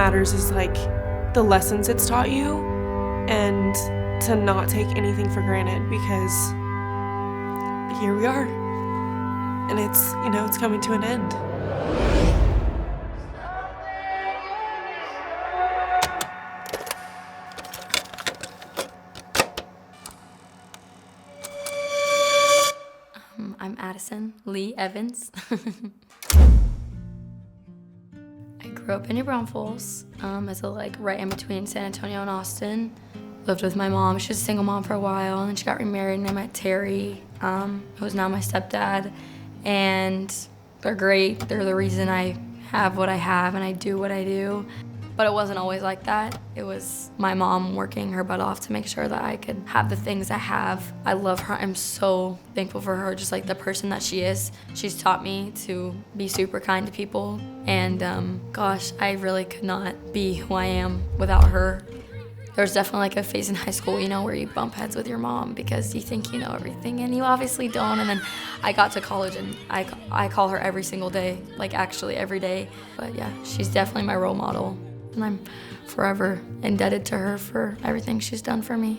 matters is like the lessons it's taught you, and to not take anything for granted, because here we are, and it's, you know, it's coming to an end. I'm Addison Lee Evans. I grew up in New Braunfels, as a right in between San Antonio and Austin. Lived with my mom. She was a single mom for a while, and then she got remarried, and I met Terry, who's now my stepdad. And they're great. They're the reason I have what I have and I do what I do. But it wasn't always like that. It was my mom working her butt off to make sure that I could have the things I have. I love her. I'm so thankful for her, just like the person that she is. She's taught me to be super kind to people. And gosh, I really could not be who I am without her. There's definitely like a phase in high school, you know, where you bump heads with your mom because you think you know everything and you obviously don't. And then I got to college and I call her every single day, like actually every day. But yeah, she's definitely my role model. And I'm forever indebted to her for everything she's done for me.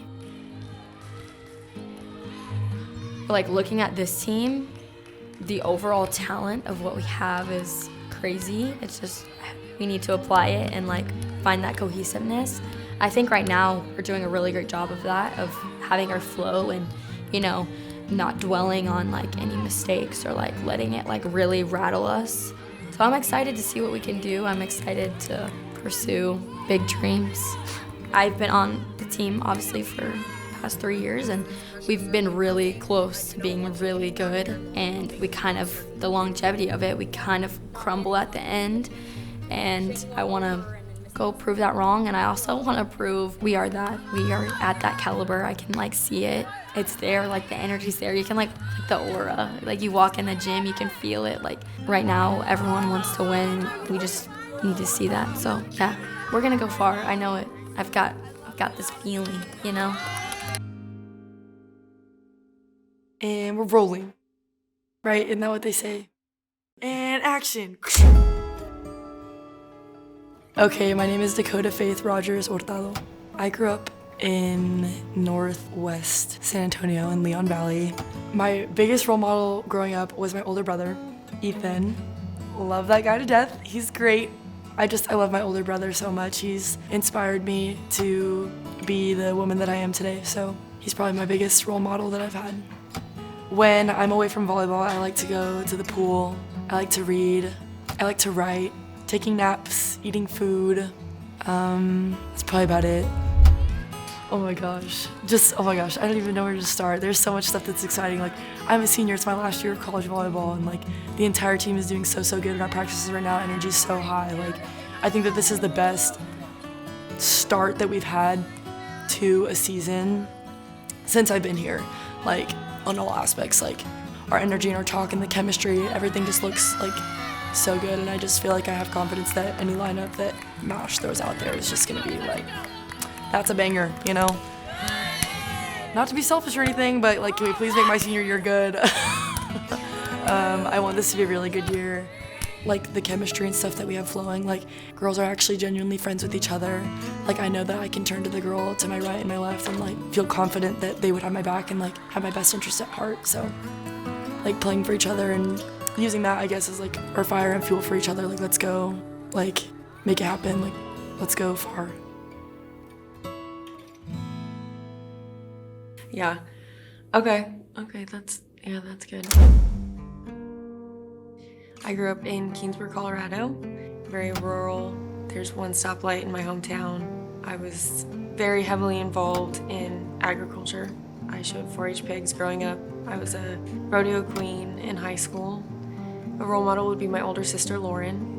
Like looking at this team, the overall talent of what we have is crazy. It's just, we need to apply it and like find that cohesiveness. I think right now we're doing a really great job of that, of having our flow and, you know, not dwelling on like any mistakes or like letting it like really rattle us. So I'm excited to see what we can do. I'm excited to pursue big dreams. I've been on the team obviously for the past 3 years, and we've been really close to being really good, and we kind of, the longevity of it, we kind of crumble at the end, and I want to go prove that wrong, and I also want to prove we are at that caliber. I can like see it. It's there, like the energy's there. You can like the aura, like you walk in the gym, you can feel it. Like right now, everyone wants to win. We just need to see that. So yeah, we're gonna go far. I know it. I've got this feeling, you know. And we're rolling, right? Isn't that what they say? And action. Okay, my name is Dakota Faith Rogers Hurtado. I grew up in Northwest San Antonio in Leon Valley. My biggest role model growing up was my older brother, Ethan. Love that guy to death. He's great. I love my older brother so much. He's inspired me to be the woman that I am today, so he's probably my biggest role model that I've had. When I'm away from volleyball, I like to go to the pool. I like to read. I like to write. Taking naps, eating food. That's probably about it. Oh my gosh, I don't even know where to start. There's so much stuff that's exciting. Like, I'm a senior, it's my last year of college volleyball, and like the entire team is doing so good in our practices right now. Energy's so high. Like, I think that this is the best start that we've had to a season since I've been here. Like, on all aspects, like our energy and our talk and the chemistry, everything just looks like so good, and I just feel like I have confidence that any lineup that MASH throws out there is just gonna be like, that's a banger, you know? Not to be selfish or anything, but like, can we please make my senior year good? I want this to be a really good year. Like the chemistry and stuff that we have flowing, like girls are actually genuinely friends with each other. Like I know that I can turn to the girl to my right and my left and like feel confident that they would have my back and like have my best interest at heart. So like playing for each other and using that, I guess, as like our fire and fuel for each other. Like, let's go, like make it happen. Like, let's go far. Yeah. Okay, that's good. I grew up in Keensburg, Colorado, very rural. There's one stoplight in my hometown. I was very heavily involved in agriculture. I showed 4-H pigs growing up. I was a rodeo queen in high school. A role model would be my older sister, Lauren.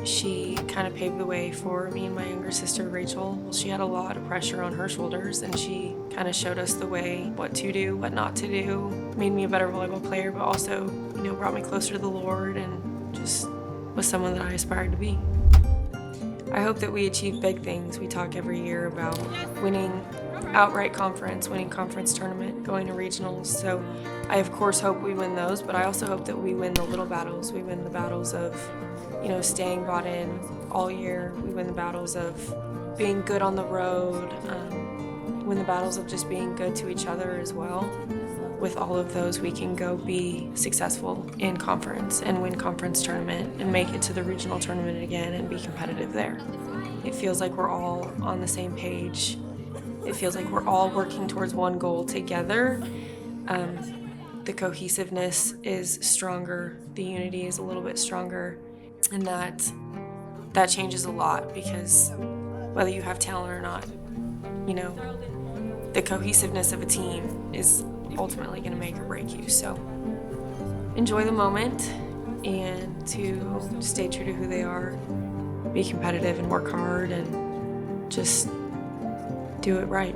She kind of paved the way for me and my younger sister, Rachel. Well, she had a lot of pressure on her shoulders, and she kind of showed us the way, what to do, what not to do. Made me a better volleyball player, but also, you know, brought me closer to the Lord and just was someone that I aspired to be. I hope that we achieve big things. We talk every year about winning outright conference, winning conference tournament, going to regionals. So I of course hope we win those, but I also hope that we win the little battles. We win the battles of, you know, staying bought in, all year. We win the battles of being good on the road, win the battles of just being good to each other as well. With all of those, we can go be successful in conference and win conference tournament and make it to the regional tournament again and be competitive there. It feels like we're all on the same page. It feels like we're all working towards one goal together. The cohesiveness is stronger, the unity is a little bit stronger, and that changes a lot, because whether you have talent or not, you know, the cohesiveness of a team is ultimately going to make or break you. So enjoy the moment and to stay true to who they are, be competitive and work hard and just do it right.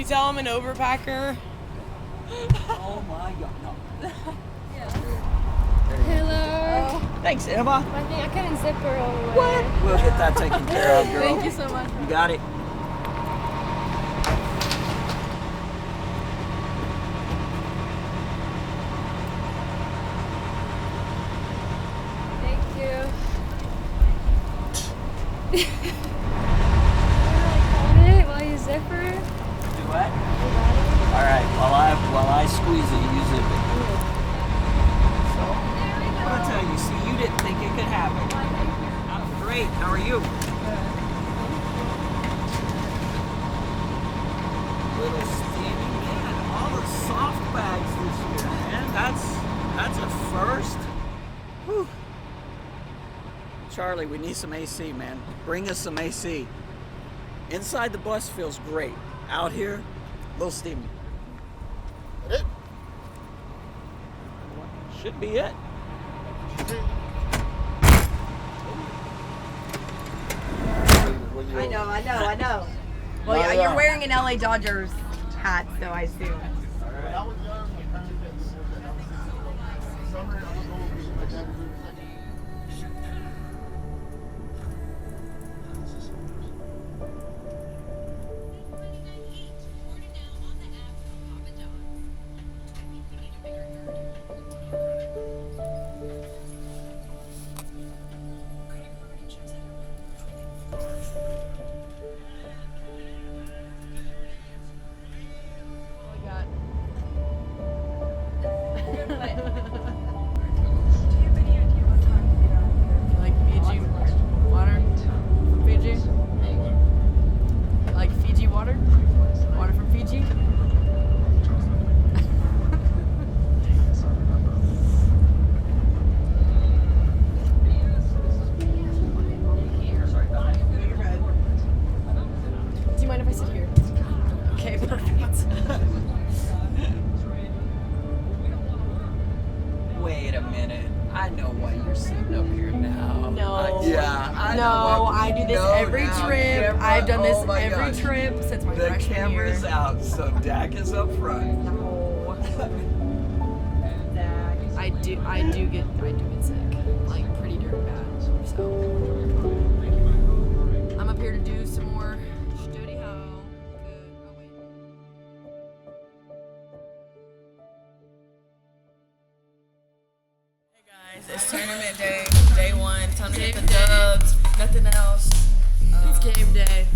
Tell I'm an overpacker. Oh my god, no. Hello. Thanks, Emma. I think I couldn't zip her all the way. What? We'll get that taken care of, girl. Thank you so much. You got it. Thank you. Hold it while you zip her. Do what? All right. While I squeeze it, you zip it. So, I'll tell you. See, you didn't think it could happen. I'm great. How are you? Little steamy man. All the soft bags this year, man. That's a first. Whew. Charlie, we need some AC, man. Bring us some AC. Inside the bus feels great. Out here, a little steamy. That it? Should be it. I know. Well, yeah, you're wearing an LA Dodgers hat, so I assume. Like Fiji water from Fiji? Like Fiji water? Water from Fiji? Do you mind if I sit here? Okay, perfect. Wait a minute. I know why you're sitting up here now. No. I No, know I do this every now. trip. Camera- I've done this oh my every gosh. trip since my The freshman camera's year. out, so Dak is up front. No. I do get sick, like pretty darn bad. So I'm up here to do some more study ho. Good. Oh wait. Hey guys, it's tournament day one. Time to get the dubs. Nothing else. It's game day.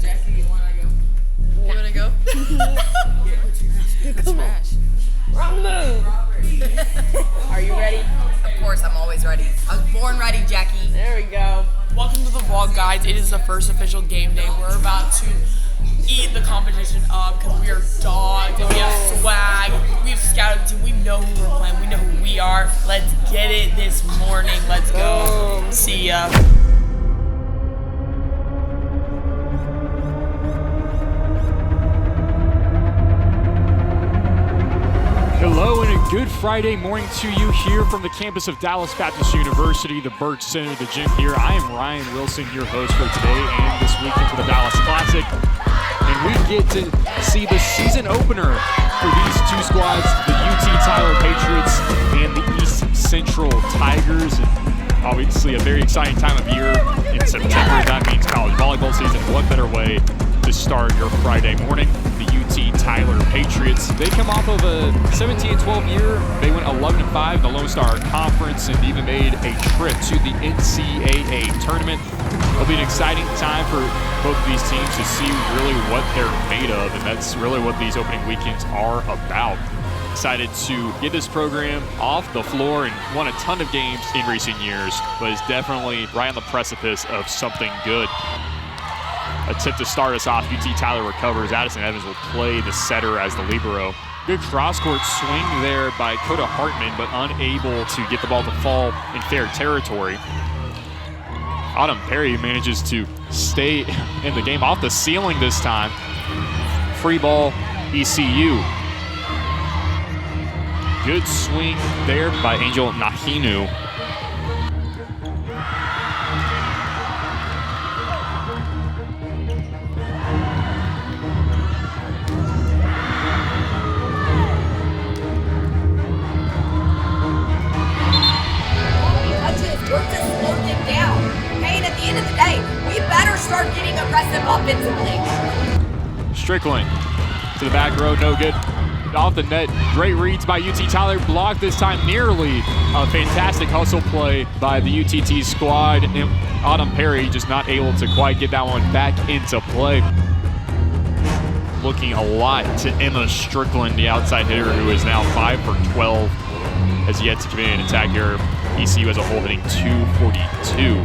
Jackie, you wanna go? You wanna go? Smash. Wrong move. Are you ready? Of course, I'm always ready. I was born ready, Jackie. There we go. Welcome to the vlog, guys. It is the first official game day. We're about to eat the competition up because we are dogs and we have swag. We have scouted the team. We know who we're playing. We know who we are. Let's get it this morning. Let's go. See ya. Good Friday morning to you here from the campus of Dallas Baptist University, the Birch Center, the gym here. I am Ryan Wilson, your host for today and this weekend for the Dallas Classic. And we get to see the season opener for these two squads, the UT Tyler Patriots and the East Central Tigers. And obviously a very exciting time of year in September. That means college volleyball season. What better way to start your Friday morning? The UT Tyler Patriots. They come off of a 17-12 year. They went 11-5 in the Lone Star Conference and even made a trip to the NCAA tournament. It'll be an exciting time for both of these teams to see really what they're made of, and that's really what these opening weekends are about. Excited to get this program off the floor and won a ton of games in recent years, but is definitely right on the precipice of something good. A tip to start us off, UT Tyler recovers. Addison Evans will play the setter as the libero. Good cross-court swing there by Coda Hartman, but unable to get the ball to fall in fair territory. Autumn Perry manages to stay in the game off the ceiling this time. Free ball, ECU. Good swing there by Angel Nahinu. Start getting aggressive offensively. Strickland to the back row, no good. Off the net, great reads by UT Tyler, blocked this time nearly. A fantastic hustle play by the UTT squad. And Autumn Perry just not able to quite get that one back into play. Looking a lot to Emma Strickland, the outside hitter, who is now 5 for 12. Has yet to commit an attack here. ECU as a whole hitting 242.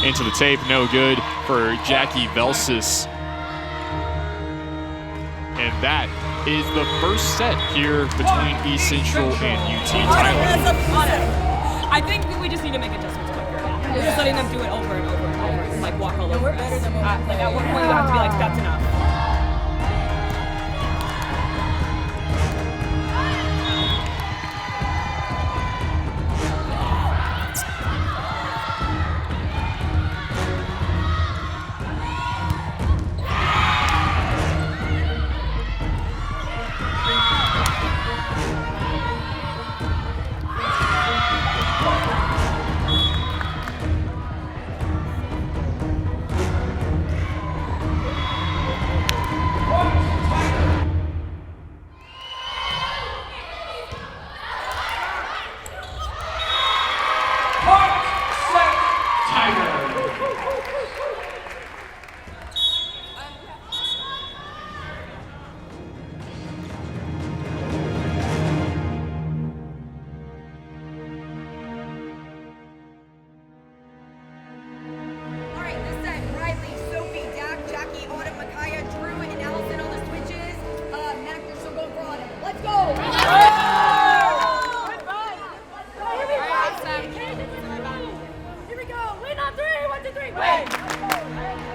Into the tape, no good for Jackie Velsis. And that is the first set here between East Central and UT Tyler. I think we just need to make adjustments quicker. We're just letting them do it over and over and over and like walk all over us. Like at one point you have to be like, that's enough.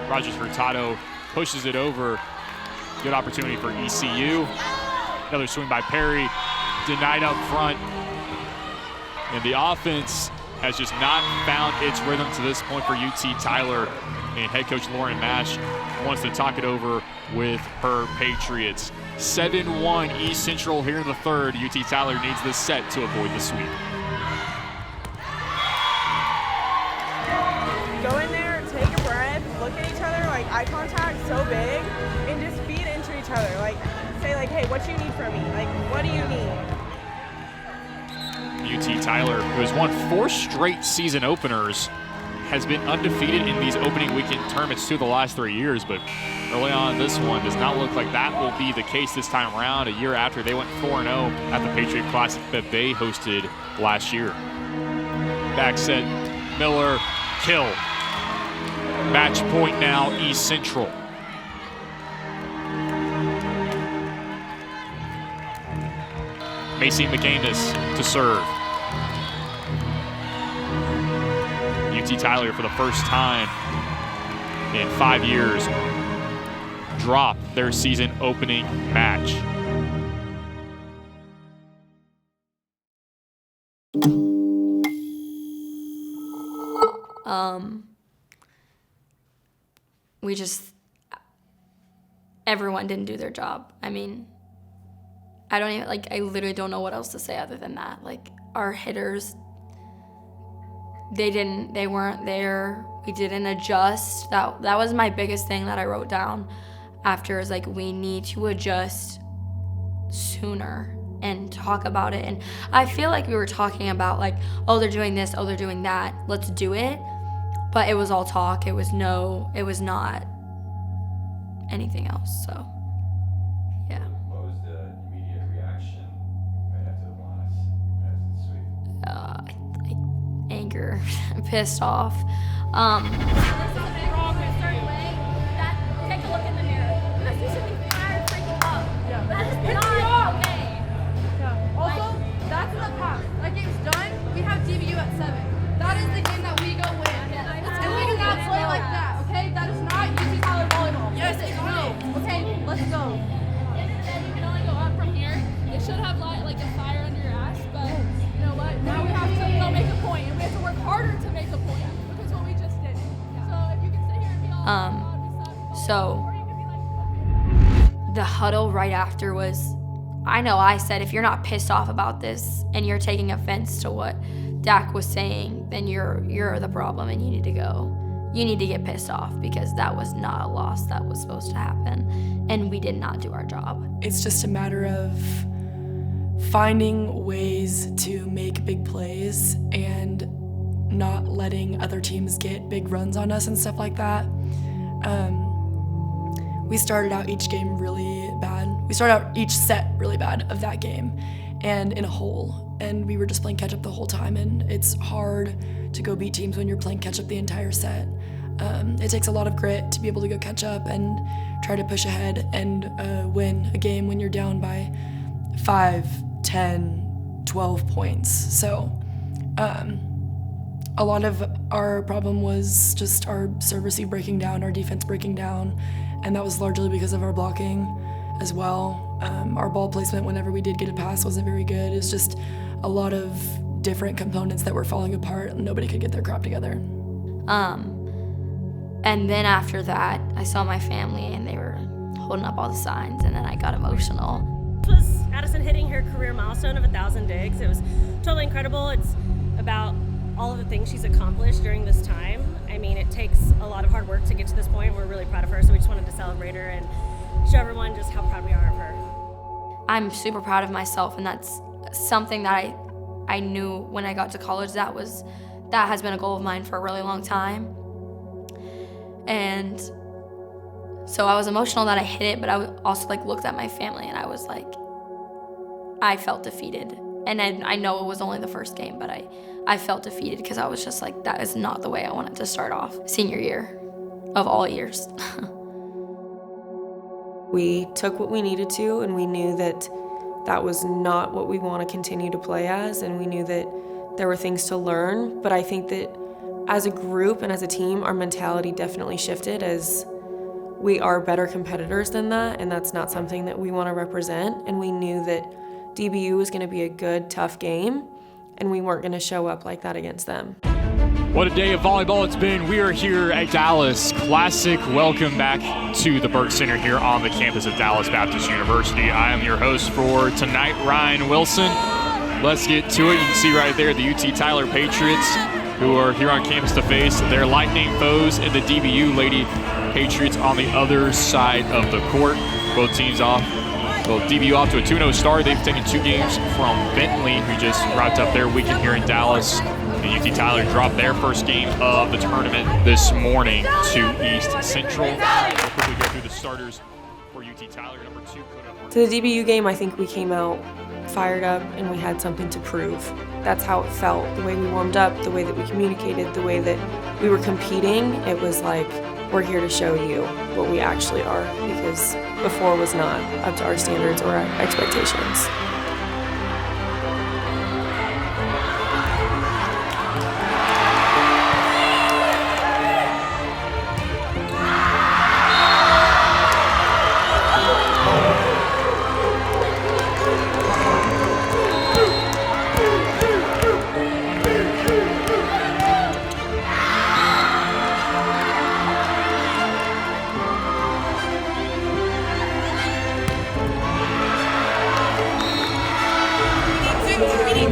Rogers Hurtado pushes it over. Good opportunity for ECU. Another swing by Perry, denied up front. And the offense has just not found its rhythm to this point for UT Tyler. And head coach Lauren Mash wants to talk it over with her Patriots. 7-1 East Central here in the third. UT Tyler needs this set to avoid the sweep. Go in there, take a breath, look at each other, like eye contact so big, and just feed into each other. Like, say like, hey, what do you need from me? Like, what do you need? UT Tyler, who has won 4 straight season openers, has been undefeated in these opening weekend tournaments 2 of the last 3 years, but early on this one does not look like that will be the case this time around, a year after they went 4-0 at the Patriot Classic that they hosted last year. Back set, Miller, kill. Match point now, East Central. Macy McAnus to serve. UT UT Tyler, for the first time in 5 years, drop their season opening match. Everyone didn't do their job. I mean, I literally don't know what else to say other than that. Like, our hitters, they weren't there. We didn't adjust. That was my biggest thing that I wrote down after, is like, we need to adjust sooner and talk about it. And I feel like we were talking about, like, oh, they're doing this, oh, they're doing that, let's do it. But it was all talk. It was not anything else. So, yeah. What was the immediate reaction right after the loss? Like anger, pissed off. Take a look in the mirror. Because you should be fired freaking up. Yeah. That is not okay. Yeah. Also, that's in the past. That game's done. We have DBU at 7. That is the game that we go win. And we do not play like that, okay? That is not UT Tyler volleyball. Yes, it's no. Okay, let's go. You can only go up from here. They should have like a fire under your ass, but you know what? Now we have to go make a point, and we have to work harder to make a point, because what we just did. So if you can sit here and be all So the huddle right after was, I know I said, if you're not pissed off about this and you're taking offense to what Dak was saying, then you're the problem and you need to go. You need to get pissed off, because that was not a loss that was supposed to happen, and we did not do our job. It's just a matter of finding ways to make big plays and not letting other teams get big runs on us and stuff like that. We started out each game really bad. We started out each set really bad of that game and in a hole. And we were just playing catch up the whole time. And it's hard to go beat teams when you're playing catch up the entire set. It takes a lot of grit to be able to go catch up and try to push ahead and win a game when you're down by 5, 10, 12 points. So a lot of our problem was just our serve receive breaking down, our defense breaking down, and that was largely because of our blocking as well. Our ball placement whenever we did get a pass wasn't very good. It's just a lot of different components that were falling apart and nobody could get their crap together. And then after that, I saw my family and they were holding up all the signs, and then I got emotional. This was Addison hitting her career milestone of 1,000 digs. It was totally incredible. It's about all of the things she's accomplished during this time. I mean, it takes a lot of hard work to get to this point. We're really proud of her, so we just wanted to celebrate her and show everyone just how proud we are of her. I'm super proud of myself, and that's something that I knew when I got to college that has been a goal of mine for a really long time. And so I was emotional that I hit it, but I also looked at my family and I was like, I felt defeated. And I know it was only the first game, but I felt defeated because I was just like, that is not the way I wanted to start off senior year of all years. We took what we needed to, and we knew that that was not what we want to continue to play as, and we knew that there were things to learn. But I think that as a group and as a team, our mentality definitely shifted, as we are better competitors than that, and that's not something that we want to represent. And we knew that DBU was going to be a good, tough game, and we weren't going to show up like that against them. What a day of volleyball it's been. We are here at Dallas Classic. Welcome back to the Burt Center here on the campus of Dallas Baptist University. I am your host for tonight, Ryan Wilson. Let's get to it. You can see right there the UT Tyler Patriots, who are here on campus to face their lightning foes in the DBU Lady Patriots on the other side of the court. Both teams off. Well, DBU off to a 2-0 start. They've taken 2 games from Bentley, who just wrapped up their weekend here in Dallas. And UT Tyler dropped their first game of the tournament this morning to East Central. We'll quickly go through the starters for UT Tyler. Number 2, To the DBU game, I think we came out fired up and we had something to prove. That's how it felt. The way we warmed up, the way that we communicated, the way that we were competing, it was like, we're here to show you what we actually are, because before was not up to our standards or our expectations.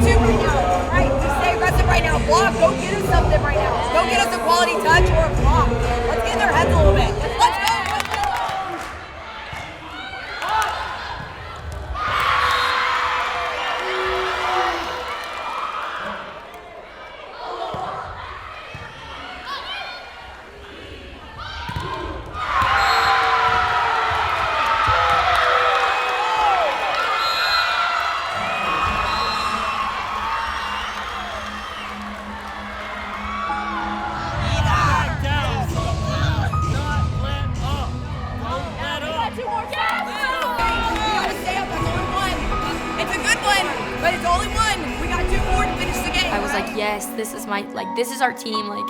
too right now. Right, just stay aggressive right now. Block, go get us something right now. Go get us a quality touch or a block. Let's get in their heads a little bit. Let's go. But it's only one. We got 2 more to finish the game. I was like, yes, this is our team. Like,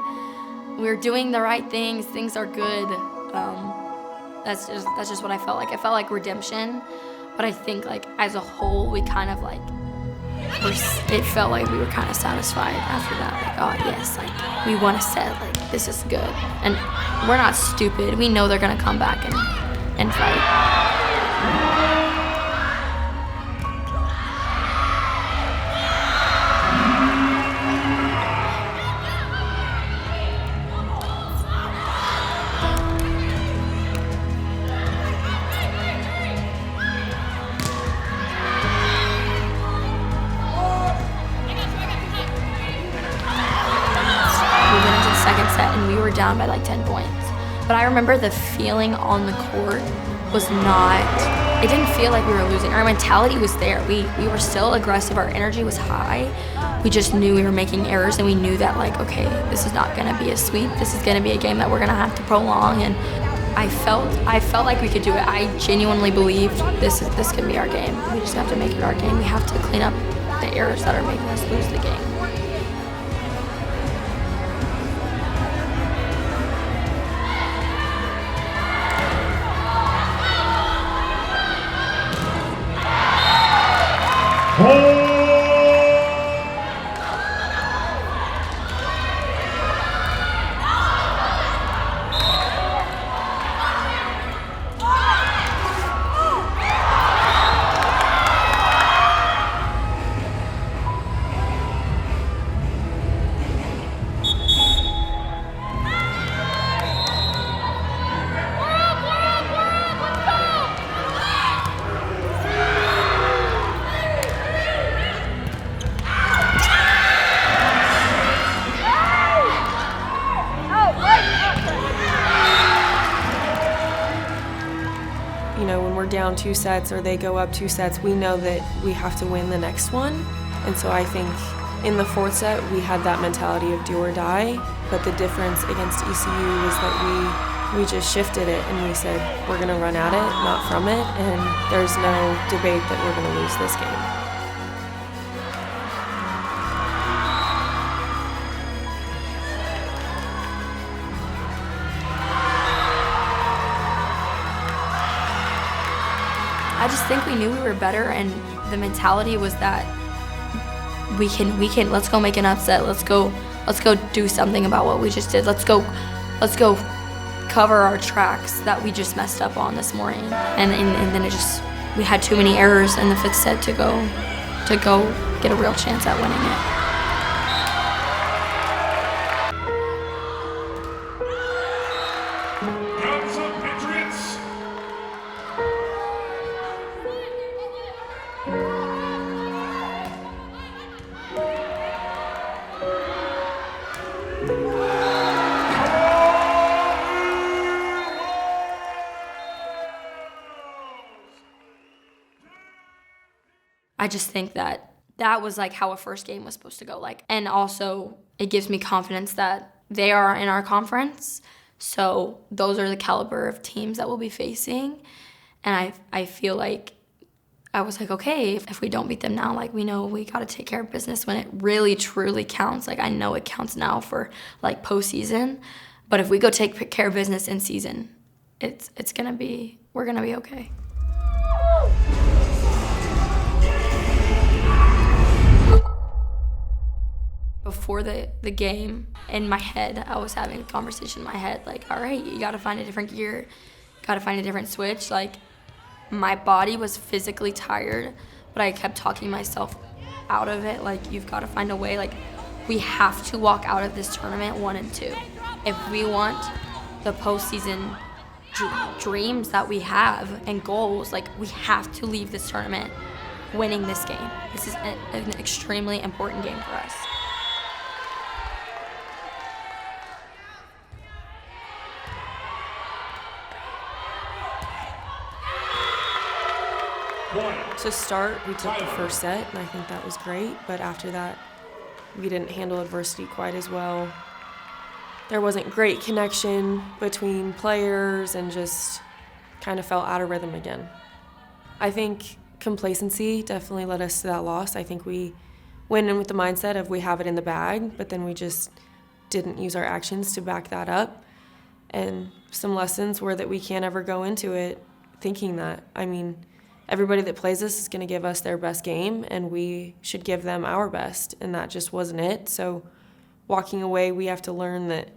we're doing the right things. Things are good. That's just what I felt like. I felt like redemption, but I think like as a whole, we kind of like it felt like we were kind of satisfied after that. Like, oh yes, like we won a set. Like this is good, and we're not stupid. We know they're gonna come back and fight. And we were down by like 10 points. But I remember the feeling on the court was not, it didn't feel like we were losing. Our mentality was there. We were still aggressive. Our energy was high. We just knew we were making errors, and we knew that like, okay, this is not gonna be a sweep. This is gonna be a game that we're gonna have to prolong. And I felt like we could do it. I genuinely believed this can be our game. We just have to make it our game. We have to clean up the errors that are making us lose the game. You know, when we're down 2 sets or they go up 2 sets, we know that we have to win the next one. And so I think in the 4th set, we had that mentality of do or die. But the difference against ECU was that we just shifted it and we said, we're gonna run at it, not from it. And there's no debate that we're gonna lose this game. I just think we knew we were better, and the mentality was that we can let's go make an upset. Let's go do something about what we just did. Let's go cover our tracks that we just messed up on this morning. And then we had too many errors in the 5th set to go get a real chance at winning it. I just think that was like how a first game was supposed to go. Like, and also it gives me confidence that they are in our conference. So those are the caliber of teams that we'll be facing. And I feel like I was like, okay, if we don't beat them now, like we know we got to take care of business when it really truly counts. Like I know it counts now for like postseason, but if we go take care of business in season, we're gonna be okay. Before the game, in my head, I was having a conversation in my head, like, all right, you gotta find a different gear, gotta find a different switch. Like, my body was physically tired, but I kept talking myself out of it. Like, you've got to find a way. Like, we have to walk out of this tournament 1-2. If we want the postseason dreams that we have and goals, like, we have to leave this tournament winning this game. This is an extremely important game for us. To start, we took the first set, and I think that was great, but after that, we didn't handle adversity quite as well. There wasn't great connection between players and just kind of fell out of rhythm again. I think complacency definitely led us to that loss. I think we went in with the mindset of we have it in the bag, but then we just didn't use our actions to back that up. And some lessons were that we can't ever go into it thinking that. I mean, everybody that plays us is going to give us their best game, and we should give them our best, and that just wasn't it. So walking away, we have to learn that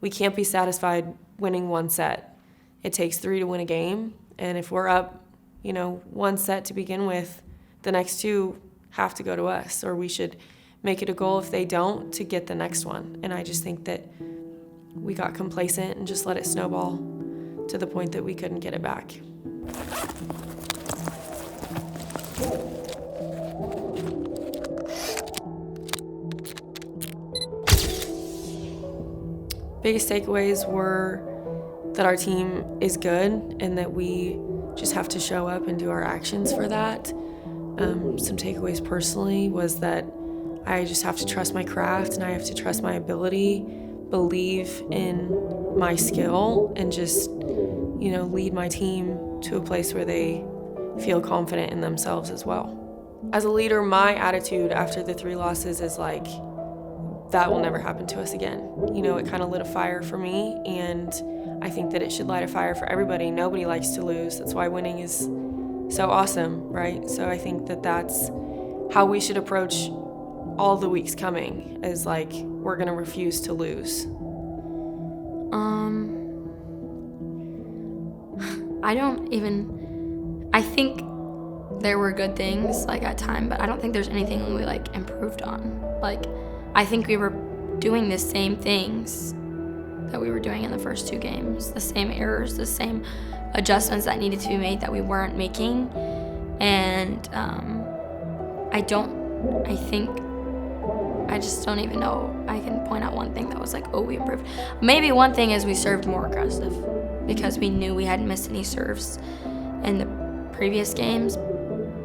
we can't be satisfied winning one set. It takes 3 to win a game, and if we're up, one set to begin with, the next 2 have to go to us, or we should make it a goal if they don't to get the next one. And I just think that we got complacent and just let it snowball to the point that we couldn't get it back. Biggest takeaways were that our team is good and that we just have to show up and do our actions for that. Some takeaways personally was that I just have to trust my craft and I have to trust my ability, believe in my skill, and just, lead my team to a place where they feel confident in themselves as well. As a leader, my attitude after the 3 losses is like, that will never happen to us again. It kind of lit a fire for me, and I think that it should light a fire for everybody. Nobody likes to lose. That's why winning is so awesome, right? So I think that that's how we should approach all the weeks coming, is like, we're gonna refuse to lose. I think there were good things, like, at time, but I don't think there's anything we, improved on. I think we were doing the same things that we were doing in the first 2 games, the same errors, the same adjustments that needed to be made that we weren't making. And I just don't even know. I can point out one thing that was like, oh, we improved. Maybe one thing is we served more aggressive because we knew we hadn't missed any serves in the previous games,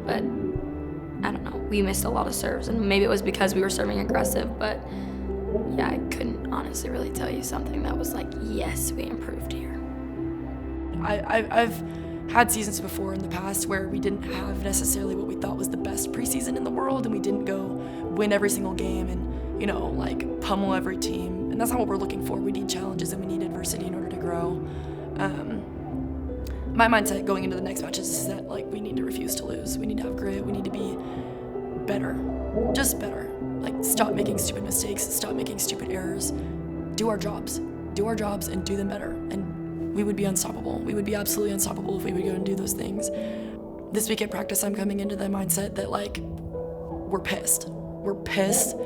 but I don't know. We missed a lot of serves, and maybe it was because we were serving aggressive, but yeah, I couldn't honestly really tell you something that was like, yes, we improved here. I've had seasons before in the past where we didn't have necessarily what we thought was the best preseason in the world, and we didn't go win every single game and, pummel every team. And that's not what we're looking for. We need challenges and we need adversity in order to grow. My mindset going into the next match is that, we need to refuse to lose. We need to have grit. We need to be better. Just better. Stop making stupid mistakes. Stop making stupid errors. Do our jobs. Do our jobs and do them better. And we would be unstoppable. We would be absolutely unstoppable if we would go and do those things. This week at practice, I'm coming into the mindset that, we're pissed. We're pissed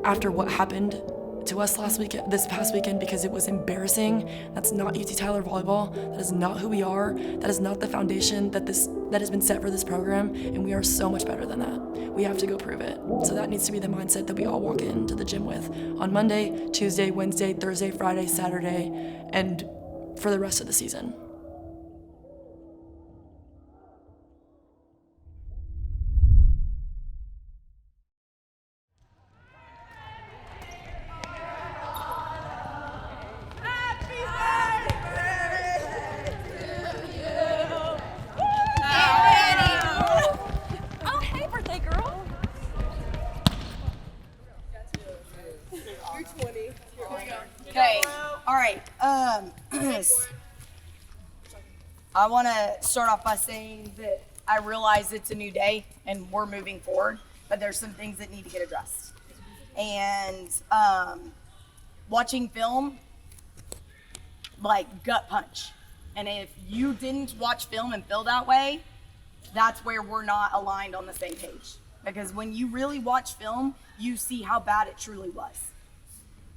after what happened to us this past weekend, because it was embarrassing. That's not UT Tyler volleyball. That is not who we are. That is not the foundation that has been set for this program, and we are so much better than that. We have to go prove it. So that needs to be the mindset that we all walk into the gym with on Monday, Tuesday, Wednesday, Thursday, Friday, Saturday, and for the rest of the season. I want to start off by saying that I realize it's a new day and we're moving forward, but there's some things that need to get addressed. And watching film, gut punch. And if you didn't watch film and feel that way, that's where we're not aligned on the same page. because when you really watch film, you see how bad it truly was.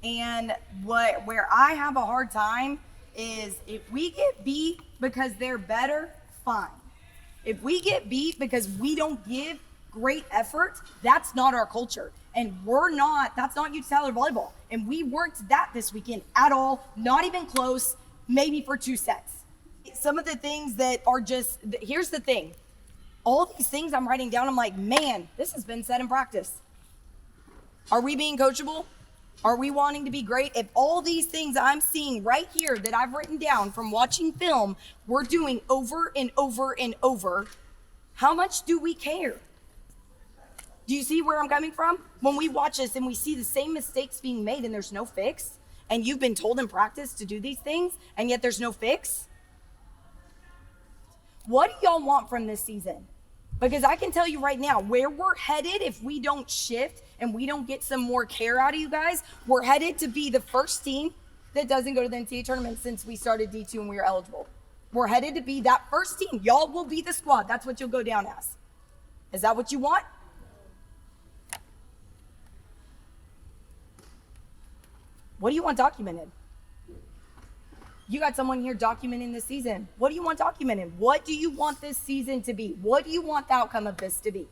And where I have a hard time is if we get beat because they're better, fine. If we get beat because we don't give great effort, that's not our culture. And that's not UT Tyler volleyball. And we weren't that this weekend at all, not even close, maybe for 2 sets. Some of the things that are just, here's the thing. All these things I'm writing down, I'm like, man, this has been said in practice. Are we being coachable? Are we wanting to be great? If all these things I'm seeing right here that I've written down from watching film, we're doing over and over and over, how much do we care? Do you see where I'm coming from? When we watch this and we see the same mistakes being made and there's no fix, and you've been told in practice to do these things, and yet there's no fix? What do y'all want from this season? Because I can tell you right now, where we're headed, if we don't shift and we don't get some more care out of you guys, we're headed to be the first team that doesn't go to the NCAA tournament since we started D2 and we were eligible. We're headed to be that first team. Y'all will be the squad. That's what you'll go down as. Is that what you want? What do you want documented? You got someone here documenting this season. What do you want documented? What do you want this season to be? What do you want the outcome of this to be?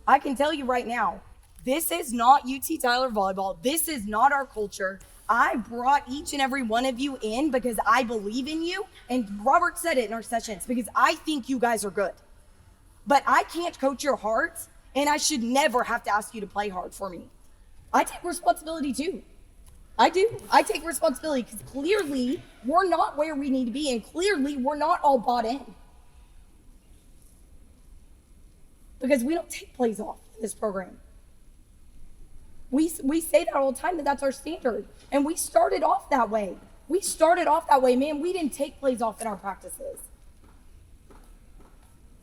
I can tell you right now, this is not UT Tyler volleyball. This is not our culture. I brought each and every one of you in because I believe in you. And Robert said it in our sessions, because I think you guys are good. But I can't coach your heart, and I should never have to ask you to play hard for me. I take responsibility too. I do. I take responsibility because clearly we're not where we need to be, and clearly we're not all bought in. Because we don't take plays off in this program. We say that all the time, that that's our standard. And we started off that way. Man, we didn't take plays off in our practices.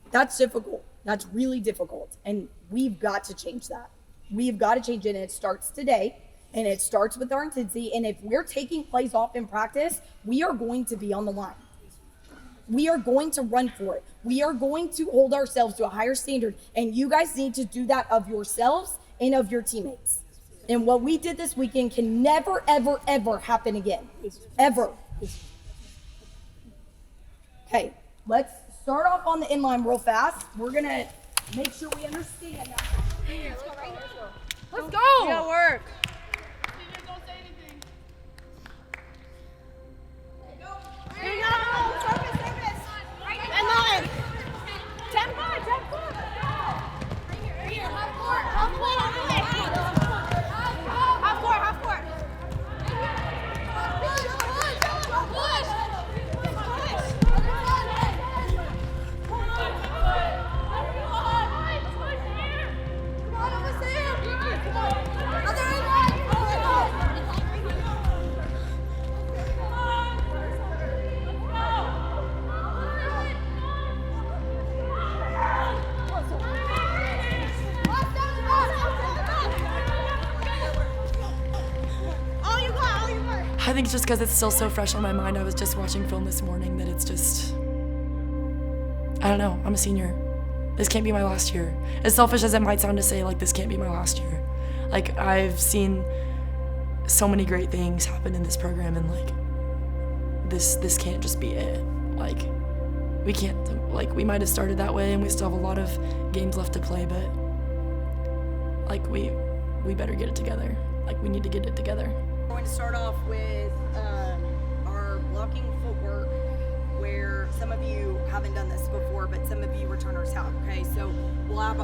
That's difficult. That's really difficult. And we've got to change that. We've got to change it, and it starts today. And it starts with our intensity. And if we're taking plays off in practice, we are going to be on the line. We are going to run for it. We are going to hold ourselves to a higher standard. And you guys need to do that of yourselves and of your teammates. And what we did this weekend can never, ever, ever happen again. Ever. Okay, let's start off on the inline real fast. We're going to make sure we understand that. Let's go. We gotta work. Here we go. Focus. And line. 10-5. Right here. Half court. I think it's just because it's still so fresh on my mind. I was just watching film this morning that it's just, I don't know, I'm a senior. This can't be my last year. As selfish as it might sound to say, like, this can't be my last year. Like, I've seen so many great things happen in this program, and like, this can't just be it. Like, we can't, like, we might have started that way and we still have a lot of games left to play, but like, we better get it together. Like, we need to get it together. We're going to start off with our blocking footwork, where some of you haven't done this before, but some of you returners have, okay? So we'll have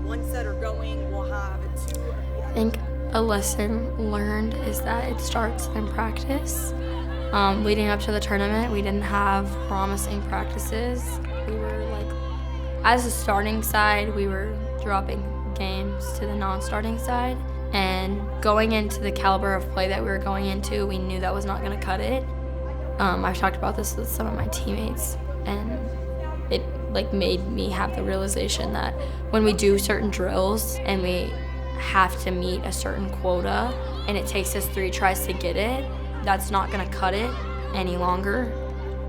one setter going, we'll have two. I think a lesson learned is that it starts in practice. Leading up to the tournament, we didn't have promising practices. We were like, as a starting side, we were dropping games to the non-starting side. And going into the caliber of play that we were going into, we knew that was not going to cut it. I've talked about this with some of my teammates, and it like made me have the realization that when we do certain drills and we have to meet a certain quota and it takes us 3 tries to get it, that's not going to cut it any longer.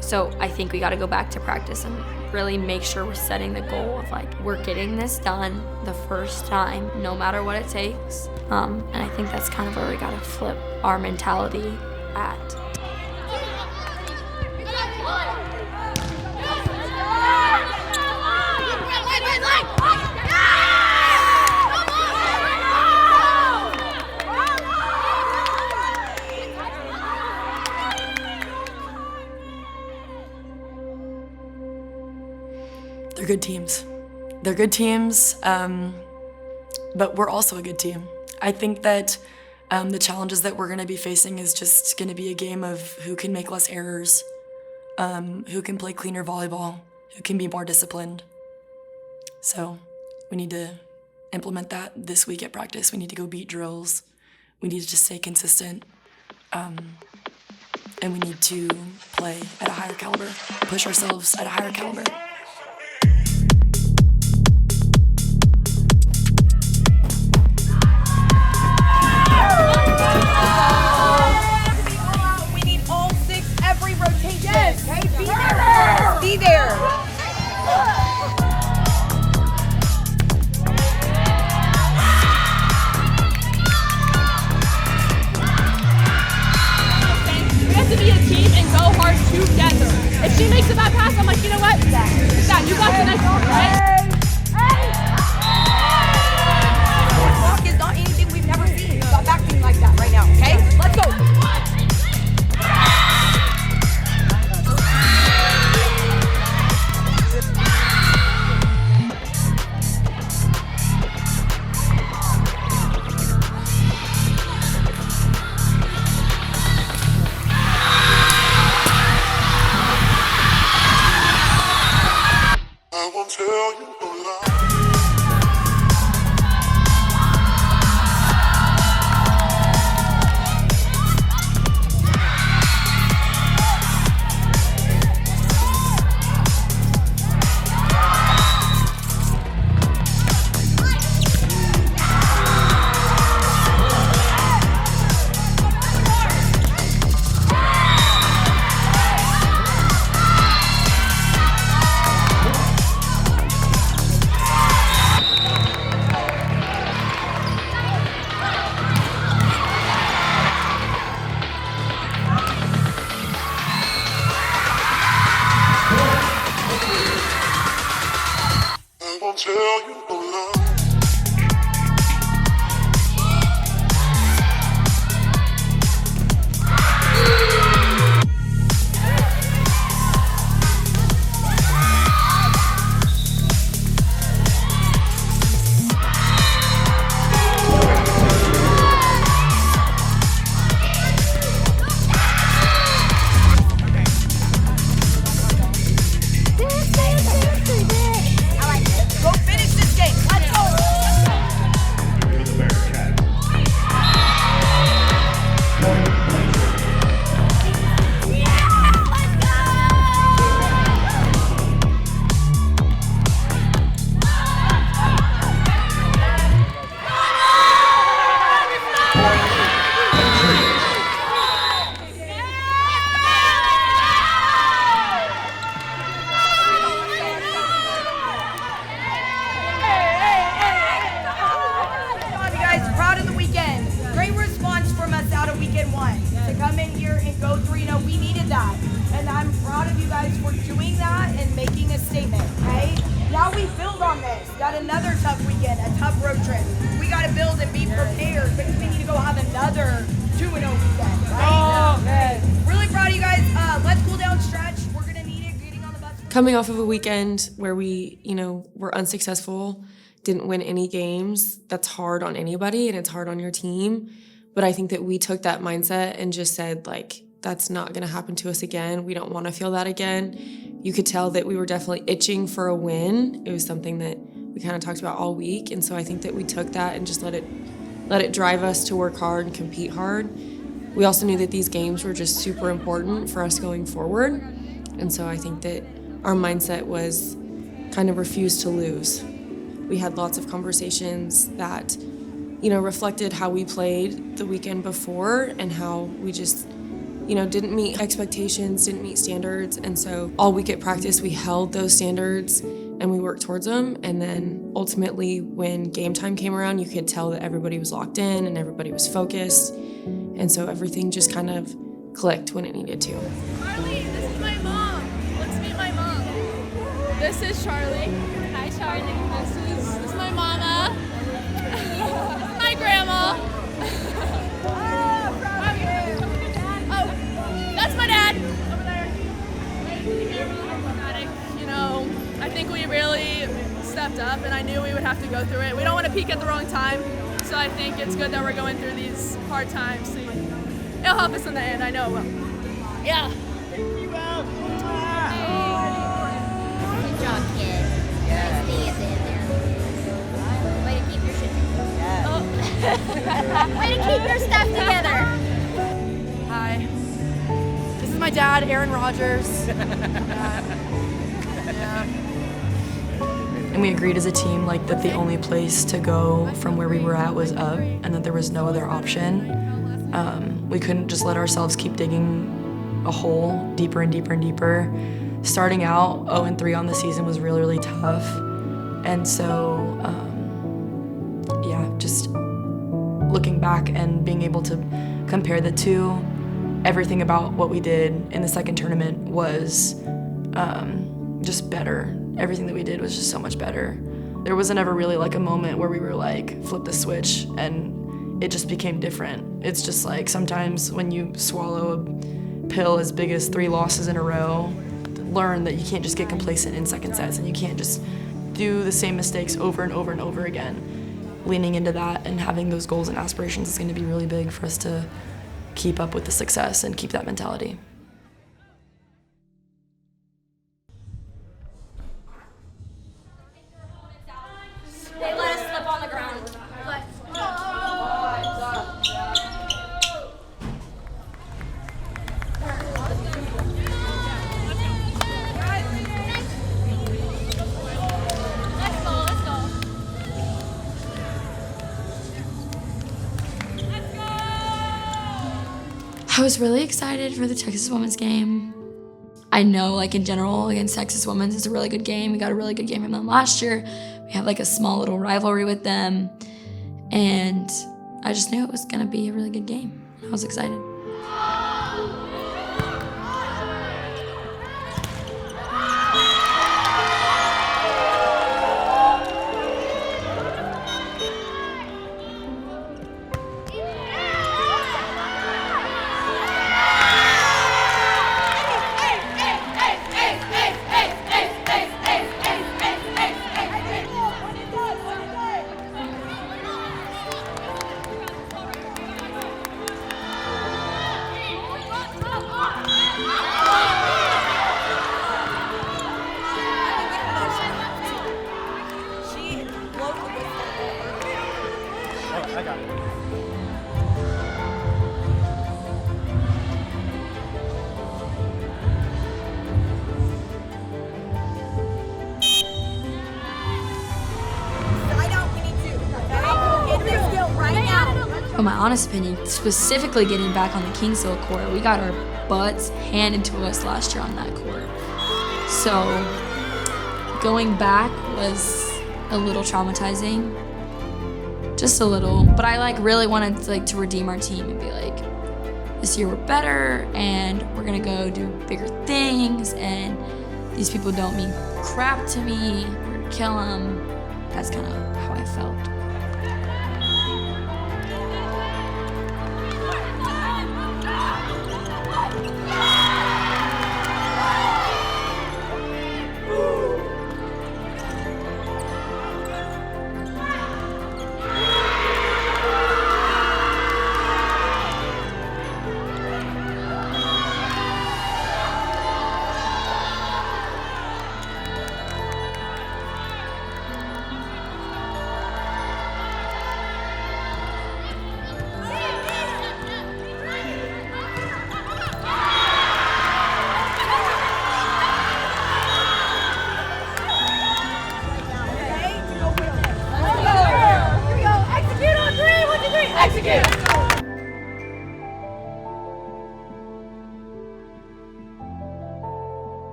So I think we got to go back to practice and really make sure we're setting the goal of like, we're getting this done the first time, no matter what it takes. And I think that's kind of where we got to flip our mentality at. They're good teams. They're good teams, but we're also a good team. I think that the challenges that we're going to be facing is just going to be a game of who can make less errors, who can play cleaner volleyball, who can be more disciplined. So we need to implement that this week at practice. We need to go beat drills. We need to just stay consistent. And we need to play at a higher caliber, push ourselves at a higher caliber. We need all 6 every rotation. Yes. Okay, be there. Be there. We have to be a team and go hard together. If she makes a bad pass, I'm like, you know what? That you got the next one, right? Block is not anything we've never seen. Stop acting like that right now, okay? Let's go. I won't tell you no lie. I won't tell you no lie. Go finish this game. Let's go. You guys, proud of the weekend. Great response from us out of weekend 1 to come in here and go 3-0. We needed that, and I'm proud of you guys for doing that and making a statement. Okay, now we build on this. Got another tough weekend, a tough road trip. We got to build and be prepared because we need to go have another 2-0 weekend. Right? Oh man, really proud of you guys. Let's cool down, stretch. We're gonna need it. Getting on the bus. Coming off of a weekend where we, were unsuccessful, didn't win any games, that's hard on anybody and it's hard on your team. But I think that we took that mindset and just said, like, that's not gonna happen to us again. We don't wanna feel that again. You could tell that we were definitely itching for a win. It was something that we kind of talked about all week. And so I think that we took that and just let it drive us to work hard and compete hard. We also knew that these games were just super important for us going forward. And so I think that our mindset was kind of refuse to lose. We had lots of conversations that, reflected how we played the weekend before and how we just, didn't meet expectations, didn't meet standards. And so all week at practice, we held those standards and we worked towards them. And then ultimately, when game time came around, you could tell that everybody was locked in and everybody was focused. And so everything just kind of clicked when it needed to. Charlie, this is my mom. Let's meet my mom. This is Charlie. Hi, Charlie. This is my mama. Hi, Grandma. Oh, that's my dad. Over there. I think we really stepped up, and I knew we would have to go through it. We don't want to peak at the wrong time, so I think it's good that we're going through these hard times. It'll help us in the end, I know it will. Yeah. Good job, kid. Yeah. Stay in there. Way to keep your shit together. Way to keep your stuff together. Hi. This is my dad, Aaron Rogers. Yeah. And we agreed as a team that the only place to go from where we were at was up, and that there was no other option. We couldn't just let ourselves keep digging a hole deeper and deeper and deeper. Starting out 0-3 on the season was really, really tough. And so, just looking back and being able to compare the two, everything about what we did in the second tournament was just better. Everything that we did was just so much better. There wasn't ever really a moment where we were flip the switch and it just became different. It's just sometimes when you swallow a pill as big as 3 losses in a row, learn that you can't just get complacent in second sets and you can't just do the same mistakes over and over and over again. Leaning into that and having those goals and aspirations is going to be really big for us to keep up with the success and keep that mentality. They let us slip on the ground. I was really excited for the Texas women's game. I know, in general, against Texas women's, it's a really good game. We got a really good game from them last year. We have a small little rivalry with them. And I just knew it was gonna be a really good game. I was excited. I got it. In my honest opinion, specifically getting back on the Kingsville court, we got our butts handed to us last year on that court. So going back was a little traumatizing, just a little. But I really wanted to redeem our team and be this year we're better and we're gonna go do bigger things. And these people don't mean crap to me. We're gonna kill them. That's kind of how I felt.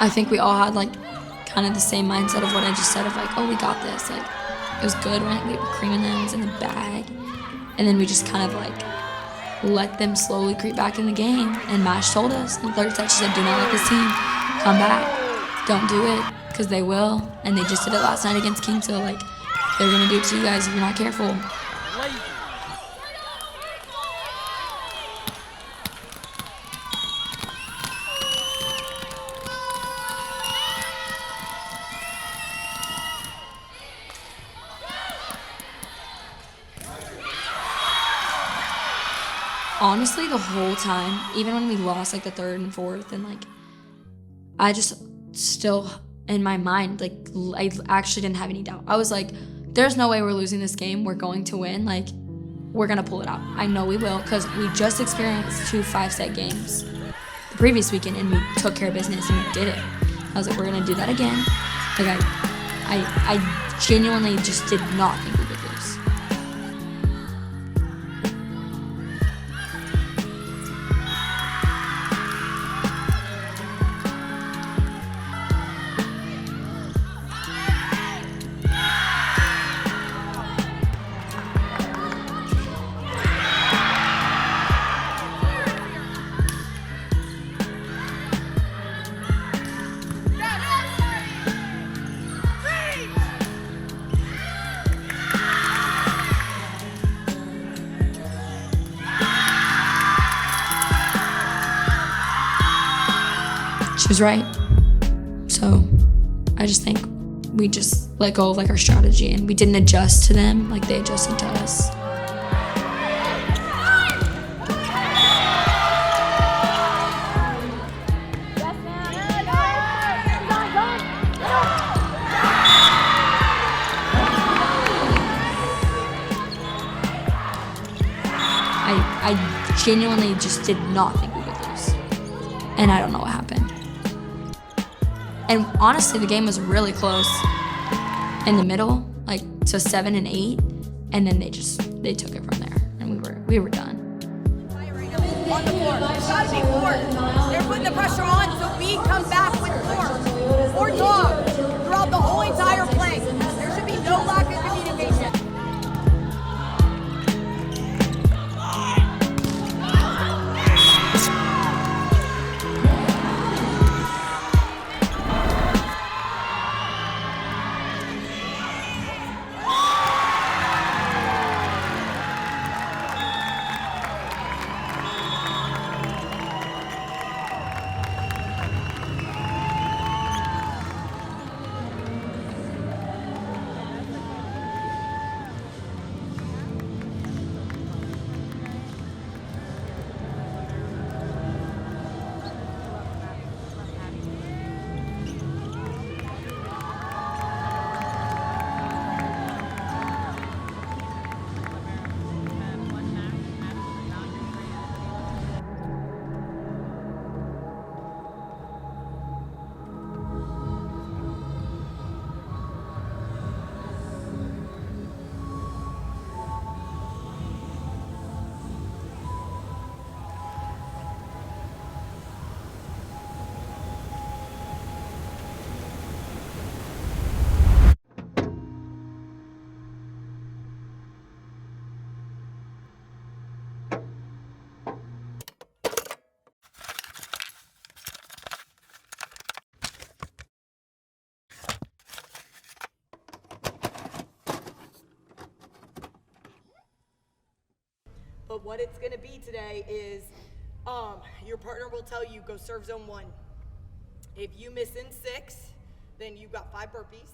I think we all had like kind of the same mindset of what I just said of like, oh, we got this. Like, it was good, right? We were creaming them, it was in the bag. And then we just kind of like let them slowly creep back in the game. And Mash told us in the third set, she said, do not let this team come back. Don't do it, because they will. And they just did it last night against Kingsville. Like, they're gonna do it to you guys if you're not careful. Honestly, the whole time, even when we lost like the third and fourth, and like, I just still in my mind, like, I actually didn't have any doubt. I was like, there's no way we're losing this game. We're going to win. Like, we're gonna pull it out. I know we will, because we just experienced 2 5-set games the previous weekend, and we took care of business and we did it. I was like, we're gonna do that again. Like, I genuinely just did not think we could lose. She was right. So I just think we just let go of like our strategy, and we didn't adjust to them like they adjusted to us. I genuinely just did not think we would lose. And I don't know what happened. And honestly, the game was really close in the middle, like to 7 and 8, and then they took it from there, and we were done. On the floor. There's got to be more. They're putting the pressure on, so we come back with more. More dog throughout the whole entire play. There should be no lack of communication. But what it's going to be today is your partner will tell you, go serve zone 1. If you miss in 6, then you've got 5 burpees,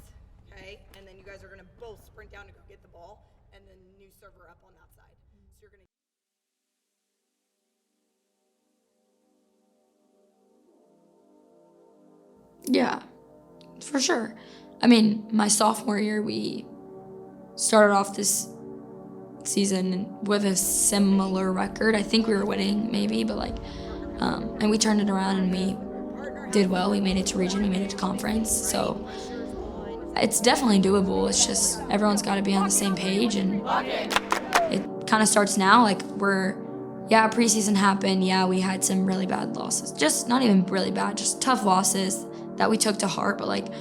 okay? And then you guys are going to both sprint down to go get the ball, and then new server up on that side. So you're going to... Yeah, for sure. I mean, my sophomore year, we started off this season with a similar record. I think we were winning maybe, but like, and we turned it around and we did well. We made it to region, we made it to conference. So it's definitely doable. It's just everyone's got to be on the same page, and it kind of starts now. Like preseason happened. Yeah, we had some really bad losses. Just not even really bad, just tough losses that we took to heart, but like,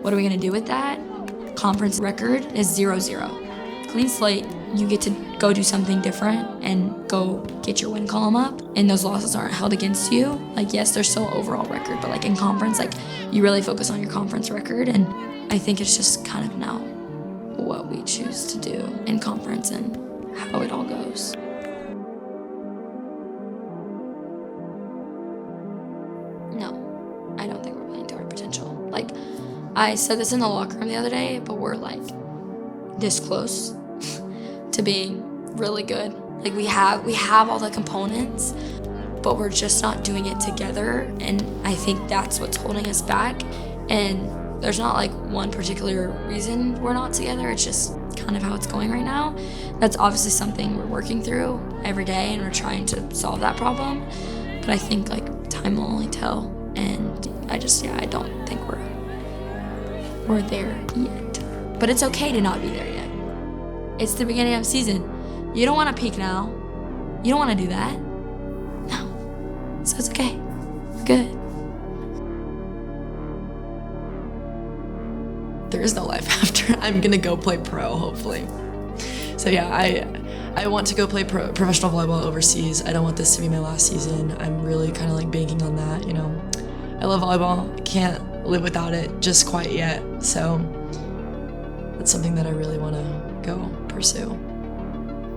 what are we gonna do with that? Conference record is 0-0. Clean slate, you get to go do something different and go get your win column up, and those losses aren't held against you. Like, yes, there's still overall record, but like in conference, like you really focus on your conference record, and I think it's just kind of now what we choose to do in conference and how it all goes. No, I don't think we're playing to our potential. Like, I said this in the locker room the other day, but we're like this close to being really good. Like we have all the components, but we're just not doing it together, and I think that's what's holding us back. And there's not like one particular reason we're not together, it's just kind of how it's going right now. That's obviously something we're working through every day, and we're trying to solve that problem, but I think like time will only tell, and I don't think we're there yet. But it's okay to not be there yet. It's the beginning of the season. You don't want to peak now. You don't want to do that. No. So it's okay. We're good. There is no life after. I'm gonna go play pro, hopefully. So yeah, I want to go play professional volleyball overseas. I don't want this to be my last season. I'm really kind of like banking on that, you know. I love volleyball. I can't live without it just quite yet. So that's something that I really want to go pursue.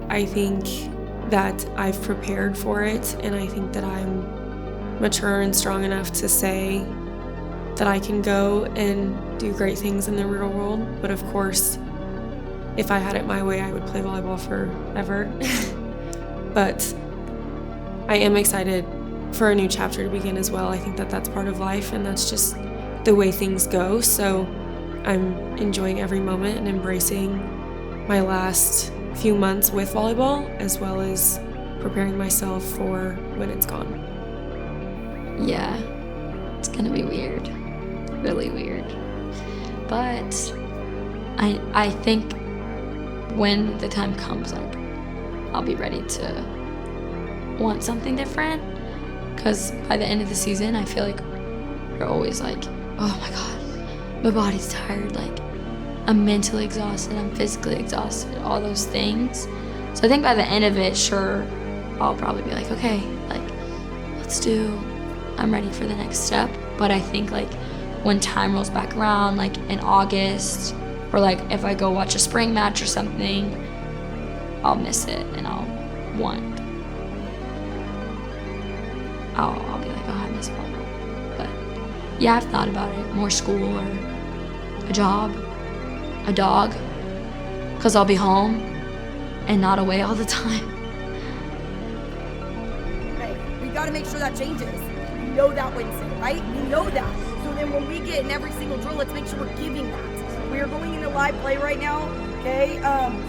I think that I've prepared for it, and I think that I'm mature and strong enough to say that I can go and do great things in the real world. But of course, if I had it my way, I would play volleyball forever. But I am excited for a new chapter to begin as well. I think that that's part of life, and that's just the way things go. So I'm enjoying every moment and embracing my last few months with volleyball, as well as preparing myself for when it's gone. Yeah, it's gonna be weird, really weird. But I think when the time comes, like, I'll be ready to want something different. Because by the end of the season, I feel like you're always like, oh my God, my body's tired. Like, I'm mentally exhausted, I'm physically exhausted, all those things. So I think by the end of it, sure, I'll probably be like, okay, like, I'm ready for the next step. But I think like when time rolls back around, like in August, or like if I go watch a spring match or something, I'll miss it and I'll be like, oh, I miss volleyball. But yeah, I've thought about it, more school or a job, a dog, because I'll be home and not away all the time. Right, we gotta make sure that changes. We know that Wednesday, right? We know that. So then when we get in every single drill, let's make sure we're giving that. We are going into live play right now, okay?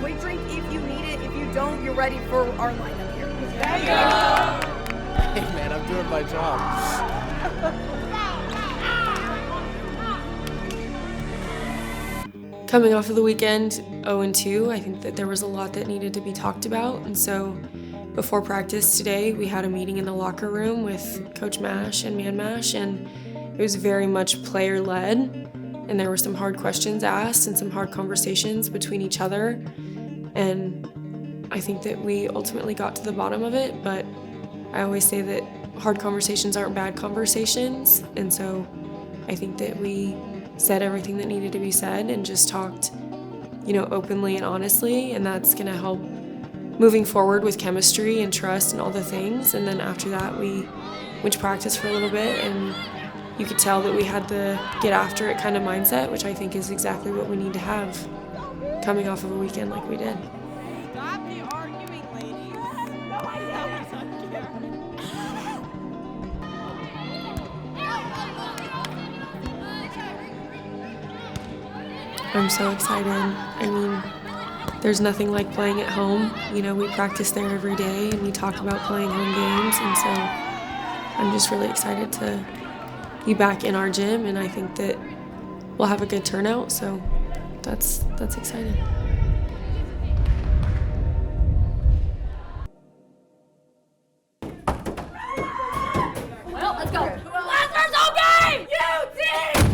Quick drink if you need it. If you don't, you're ready for our lineup here. Okay? Yeah. Hey man, I'm doing my job. Coming off of the weekend 0-2, I think that there was a lot that needed to be talked about. And so before practice today, we had a meeting in the locker room with Coach Mash and Man Mash, and it was very much player-led. And there were some hard questions asked and some hard conversations between each other. And I think that we ultimately got to the bottom of it, but I always say that hard conversations aren't bad conversations. And so I think that we said everything that needed to be said and just talked, openly and honestly, and that's gonna help moving forward with chemistry and trust and all the things. And then after that, we went to practice for a little bit, and you could tell that we had the get after it kind of mindset, which I think is exactly what we need to have coming off of a weekend like we did. Stop the arguing, ladies. I'm so excited. I mean, there's nothing like playing at home. We practice there every day, and we talk about playing home games, and so I'm just really excited to be back in our gym, and I think that we'll have a good turnout, so that's exciting. Well, let's go. Last game! UT!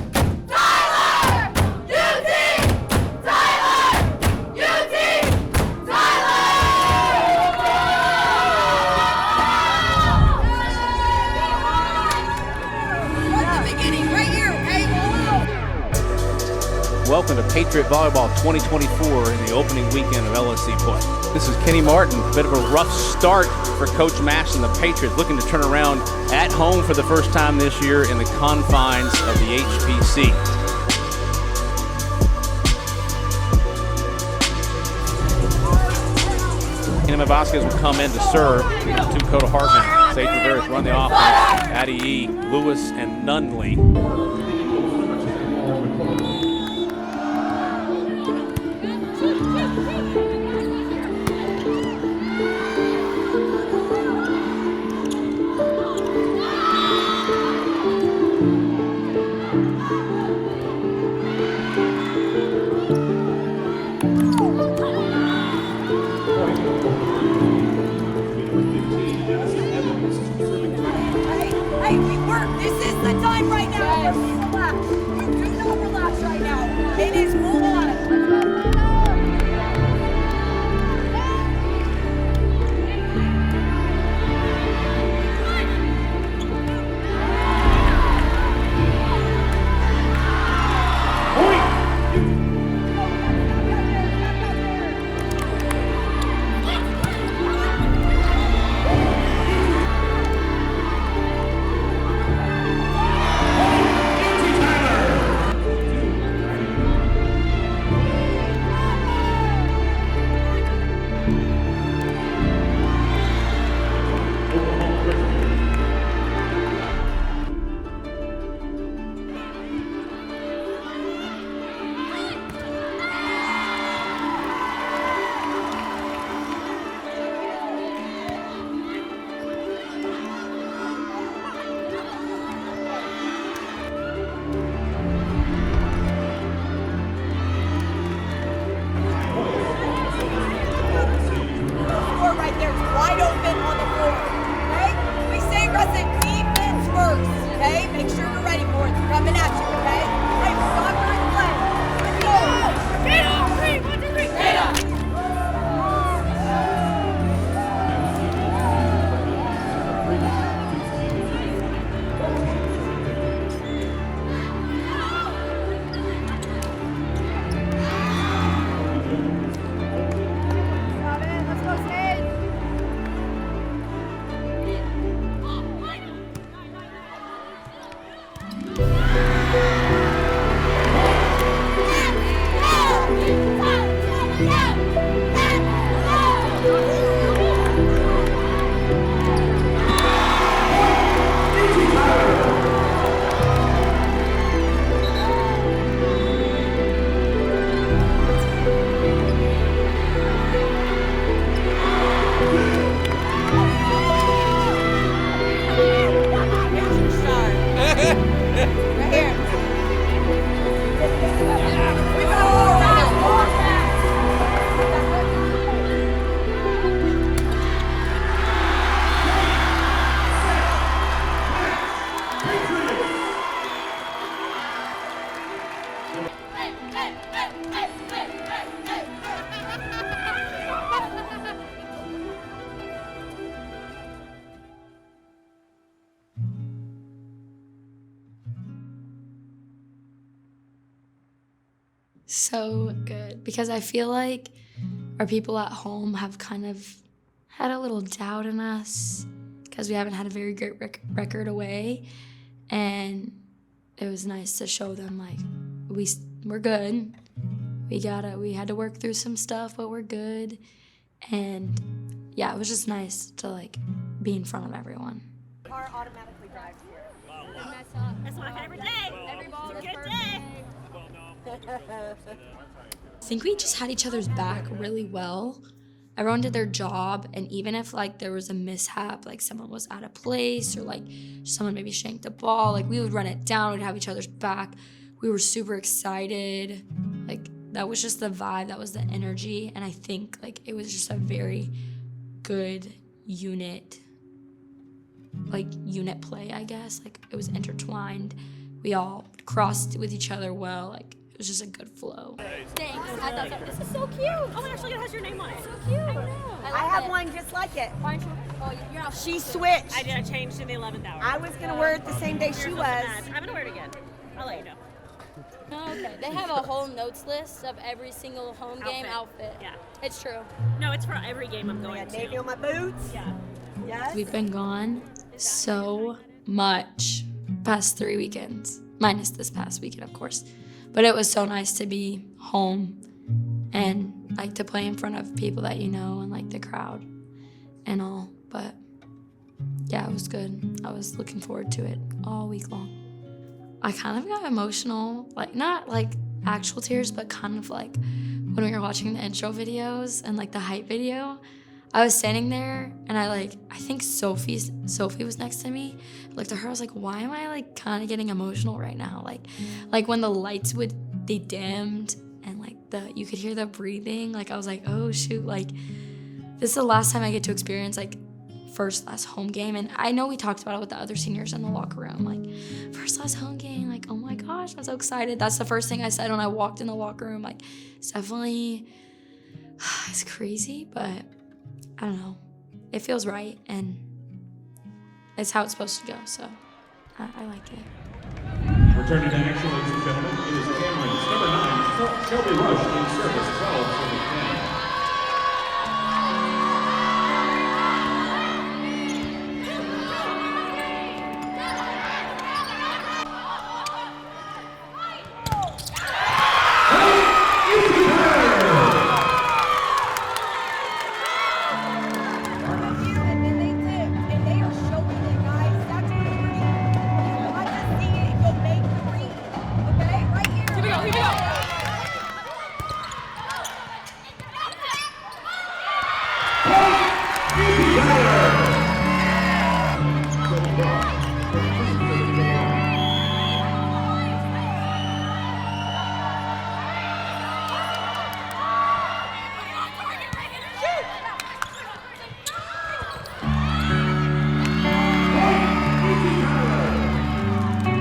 welcome to Patriot Volleyball 2024 in the opening weekend of LSC play. This is Kenny Martin. A bit of a rough start for Coach Mash and the Patriots, looking to turn around at home for the first time this year in the confines of the HPC. Inema Vasquez will come in to serve to Dakota Hartman. Sage Rivera run the offense. Addie E, Lewis, and Nunley. Hey, we work. This is the time right now where we relax. You do not relax right now. It is full on. Right there, it's wide open on the floor. Okay? We say aggressive defense first. Okay? Make sure you're ready for it. They're coming at you. Okay? Hey, stop trying to play. Let's go. Get up. 3, 1, 2, 3. Get up. Let's go, Sage. So good, because I feel like our people at home have kind of had a little doubt in us because we haven't had a very great record away, and it was nice to show them like we're good. We had to work through some stuff, but we're good. And yeah, it was just nice to like be in front of everyone. Car automatically drives here. That's what I have every day. Every ball It's a is good perfect. day. I think we just had each other's back really well. Everyone did their job, and even if like there was a mishap, like someone was out of place or like someone maybe shanked the ball, like we would run it down, we'd have each other's back. We were super excited. Like that was just the vibe, that was the energy, and I think like it was just a very good unit play, I guess. Like it was intertwined. We all crossed with each other well. Like it was just a good flow. Thanks. I thought so. This is so cute. Oh my gosh, look, it has your name on it. So cute. I know. I have one just like it. Aren't you? Oh, you're not. She switched. I did. I changed in the 11th hour. I was gonna wear it the same day she was. I'm gonna wear it again. I'll let you know. Oh, okay. They have a whole notes list of every single home game outfit. Yeah. It's true. No, it's for every game I'm going I got to. navy on my boots. Yeah. Yes. We've been gone so much past 3 weekends, minus this past weekend, of course. But it was so nice to be home and like to play in front of people that you know and like the crowd and all. But yeah, it was good. I was looking forward to it all week long. I kind of got emotional, like not like actual tears, but kind of like when we were watching the intro videos and like the hype video. I was standing there and I think Sophie was next to me. I looked at her, I was like, why am I like kind of getting emotional right now? Like when the lights they dimmed and like you could hear the breathing, like I was like, oh shoot, like this is the last time I get to experience like last home game. And I know we talked about it with the other seniors in the locker room, like last home game, like oh my gosh, I'm so excited. That's the first thing I said when I walked in the locker room. Like it's definitely, it's crazy, but I don't know. It feels right, and it's how it's supposed to go, so I like it. Returning to action, ladies and gentlemen, it is Cameron's number 9, Shelby Rush in service, 12-10.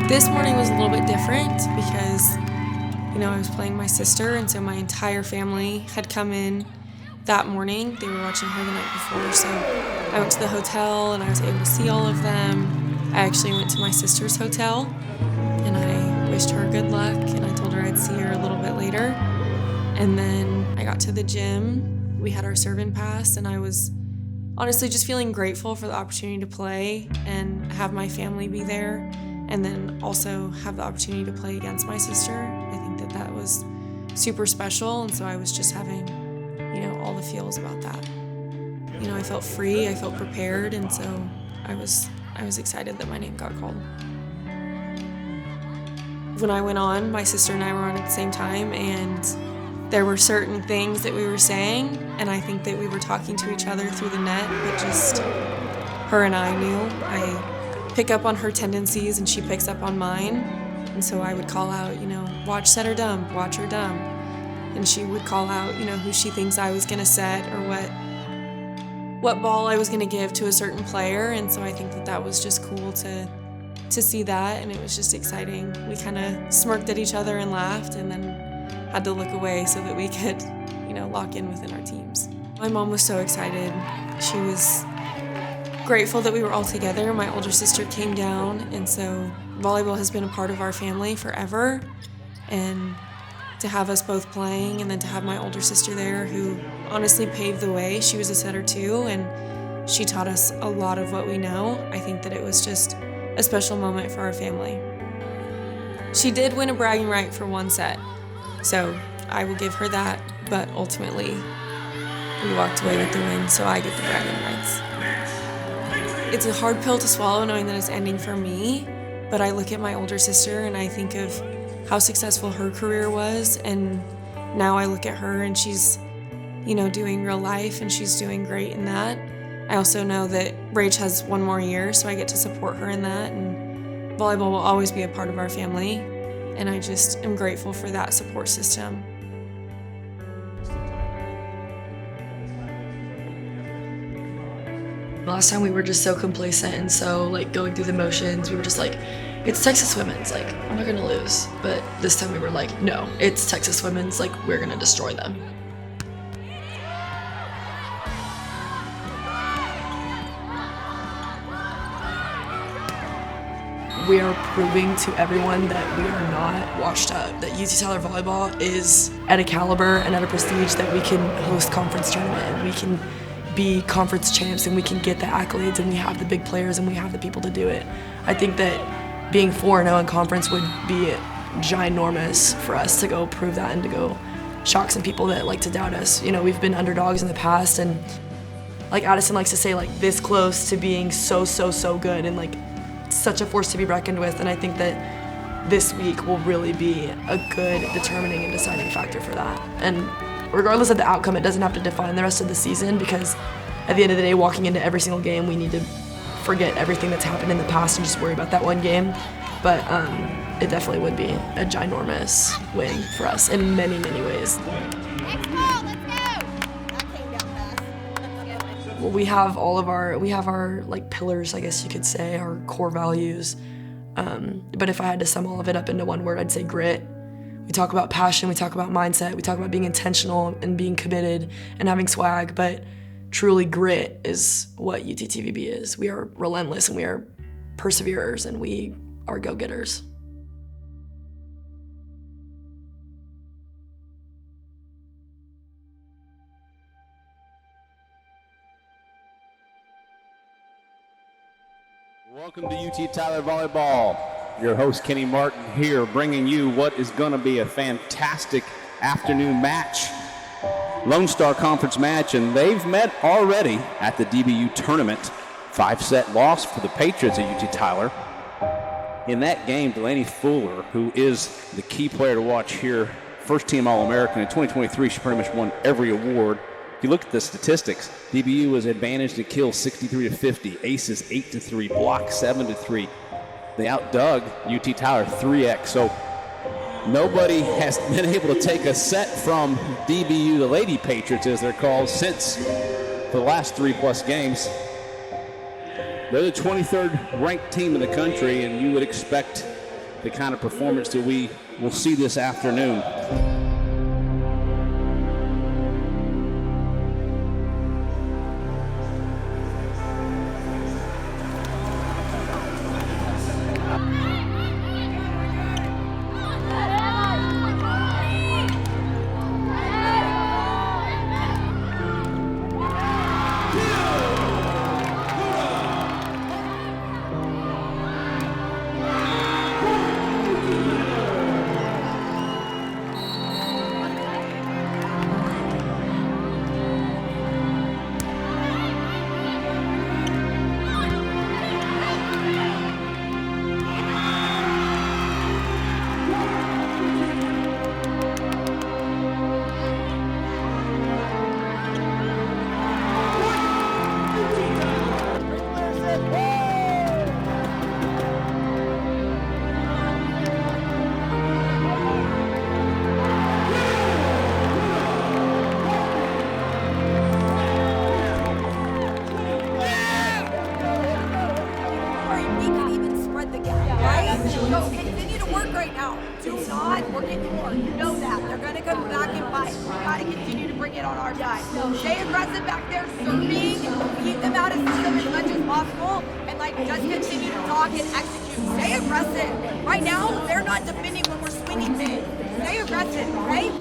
This morning was a little bit different because, I was playing my sister, and so my entire family had come in that morning. They were watching her the night before, so I went to the hotel and I was able to see all of them. I actually went to my sister's hotel and I wished her good luck, and I told her I'd see her a little bit later. And then I got to the gym. We had our serve-in pass, and I was honestly just feeling grateful for the opportunity to play and have my family be there, and then also have the opportunity to play against my sister. I think that was super special, and so I was just having, all the feels about that. I felt free, I felt prepared, and so I was excited that my name got called. When I went on, my sister and I were on at the same time, and there were certain things that we were saying, and I think that we were talking to each other through the net, but just her and I knew. I pick up on her tendencies and she picks up on mine, and so I would call out, watch set or dump, watch her dump, and she would call out, who she thinks I was gonna set or what ball I was gonna give to a certain player, and so I think that was just cool to see that, and it was just exciting. We kind of smirked at each other and laughed, and then had to look away so that we could, lock in within our teams. My mom was so excited. She was grateful that we were all together. My older sister came down, and so volleyball has been a part of our family forever, and to have us both playing, and then to have my older sister there who honestly paved the way. She was a setter too, and she taught us a lot of what we know. I think that it was just a special moment for our family. She did win a bragging right for one set, so I will give her that, but ultimately we walked away with the win, so I get the bragging rights. It's a hard pill to swallow knowing that it's ending for me, but I look at my older sister and I think of how successful her career was, and now I look at her and she's, doing real life, and she's doing great in that. I also know that Rach has one more year, so I get to support her in that, and volleyball will always be a part of our family, and I just am grateful for that support system. Last time we were just so complacent and so going through the motions. We were just like, it's Texas women's, I'm not gonna lose. But this time we were like, no, it's Texas women's, we're gonna destroy them. we are proving to everyone that we are not washed up, that UT Tyler volleyball is at a caliber and at a prestige that we can host conference tournament, and we can be conference champs, and we can get the accolades, and we have the big players, and we have the people to do it. I think that being 4-0 in conference would be ginormous for us to go prove that and to go shock some people that like to doubt us. You know, we've been underdogs in the past, and like Addison likes to say, like this close to being so good, and like such a force to be reckoned with. And I think that this week will really be a good determining and deciding factor for that. And regardless of the outcome, it doesn't have to define the rest of the season, because at the end of the day, walking into every single game, we need to forget everything that's happened in the past and just worry about that one game. But it definitely would be a ginormous win for us in many, many ways. Well, we have our like pillars, I guess you could say, our core values. But if I had to sum all of it up into one word, I'd say grit. We talk about passion, we talk about mindset, we talk about being intentional and being committed and having swag, but truly grit is what UTTVB is. We are relentless, and we are perseverers, and we are go-getters. Welcome to UT Tyler Volleyball. Your host, Kenny Martin, here bringing you what is going to be a fantastic afternoon match. Lone Star Conference match, and they've met already at the DBU tournament. 5-set loss for the Patriots at UT Tyler. In that game, Delaney Fuller, who is the key player to watch here, first-team All-American in 2023, she pretty much won every award. If you look at the statistics, DBU was advantaged to kill 63-50, aces 8-3, block 7-3. They outdug UT Tyler 3x. So nobody has been able to take a set from DBU, the Lady Patriots as they're called, since the last 3+ games. They're the 23rd ranked team in the country, and you would expect the kind of performance that we will see this afternoon. Stay aggressive back there, serving, keep them out of system as much as possible, and just continue to talk and execute. Stay aggressive. Right now, they're not defending when we're swinging mid. Stay aggressive, okay?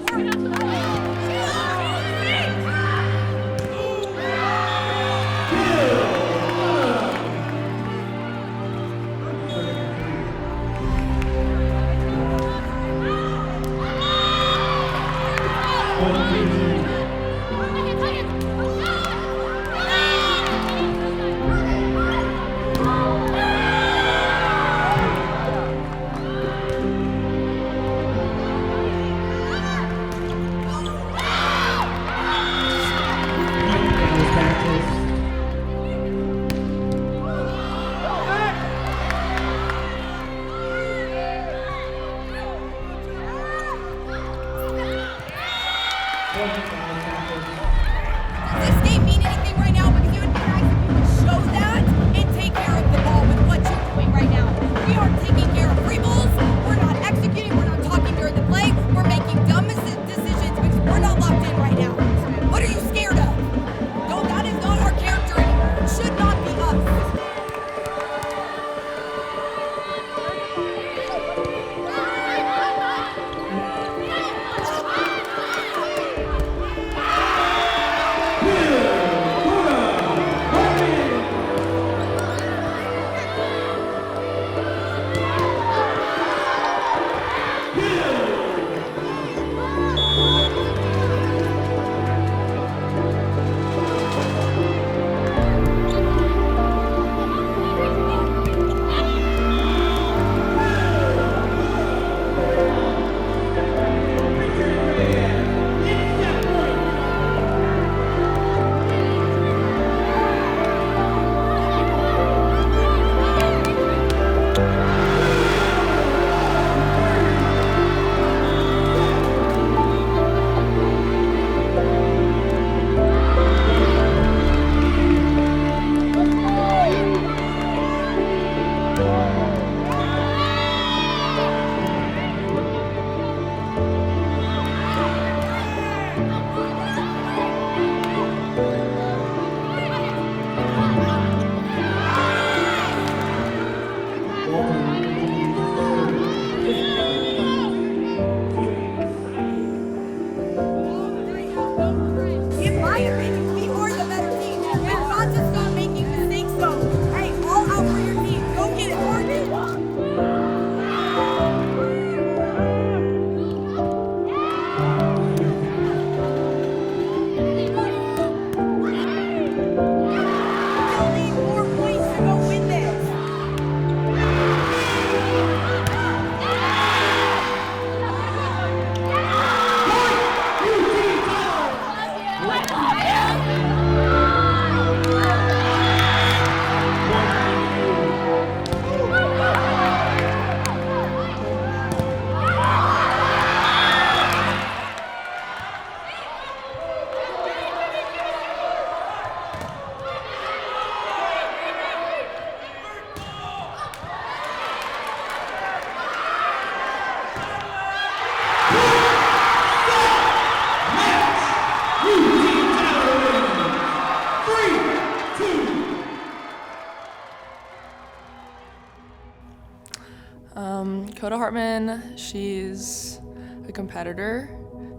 Coda Hartman, she's a competitor.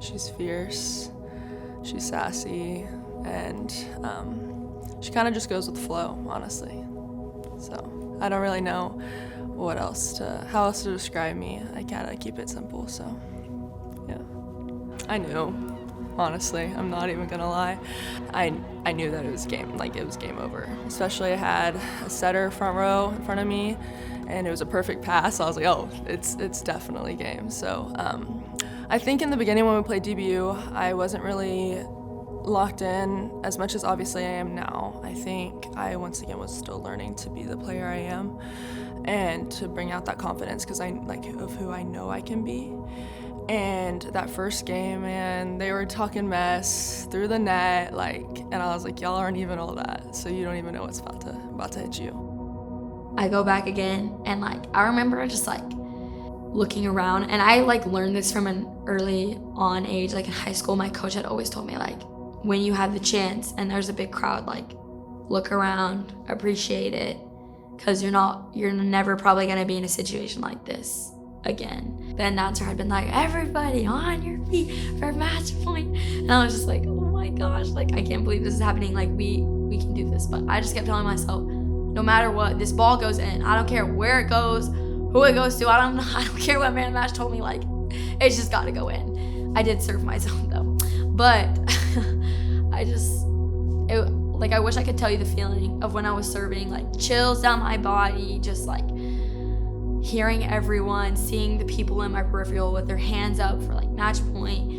She's fierce, she's sassy, and she kind of just goes with the flow, honestly. So I don't really know how else to describe me. I kind of keep it simple, so yeah. I knew, honestly, I'm not even gonna lie. I knew that it was game over. Especially I had a setter front row in front of me, and it was a perfect pass. So I was like, oh, it's definitely game. So I think in the beginning when we played DBU, I wasn't really locked in as much as obviously I am now. I think I once again was still learning to be the player I am and to bring out that confidence because of who I know I can be. And that first game, man, they were talking mess through the net, and I was like, y'all aren't even all that, so you don't even know what's about to hit you. I go back again, and I remember just looking around, and I learned this from an early on age. In high school, my coach had always told me when you have the chance and there's a big crowd, look around, appreciate it, because you're never probably gonna be in a situation like this again. The announcer had been everybody on your feet for match point, and I was just oh my gosh, I can't believe this is happening. We can do this. But I just kept telling myself, no matter what, this ball goes in. I don't care where it goes, who it goes to. I don't care what man of the match told me. It's just got to go in. I did serve my zone though, but I wish I could tell you the feeling of when I was serving, chills down my body, just hearing everyone, seeing the people in my peripheral with their hands up for match point,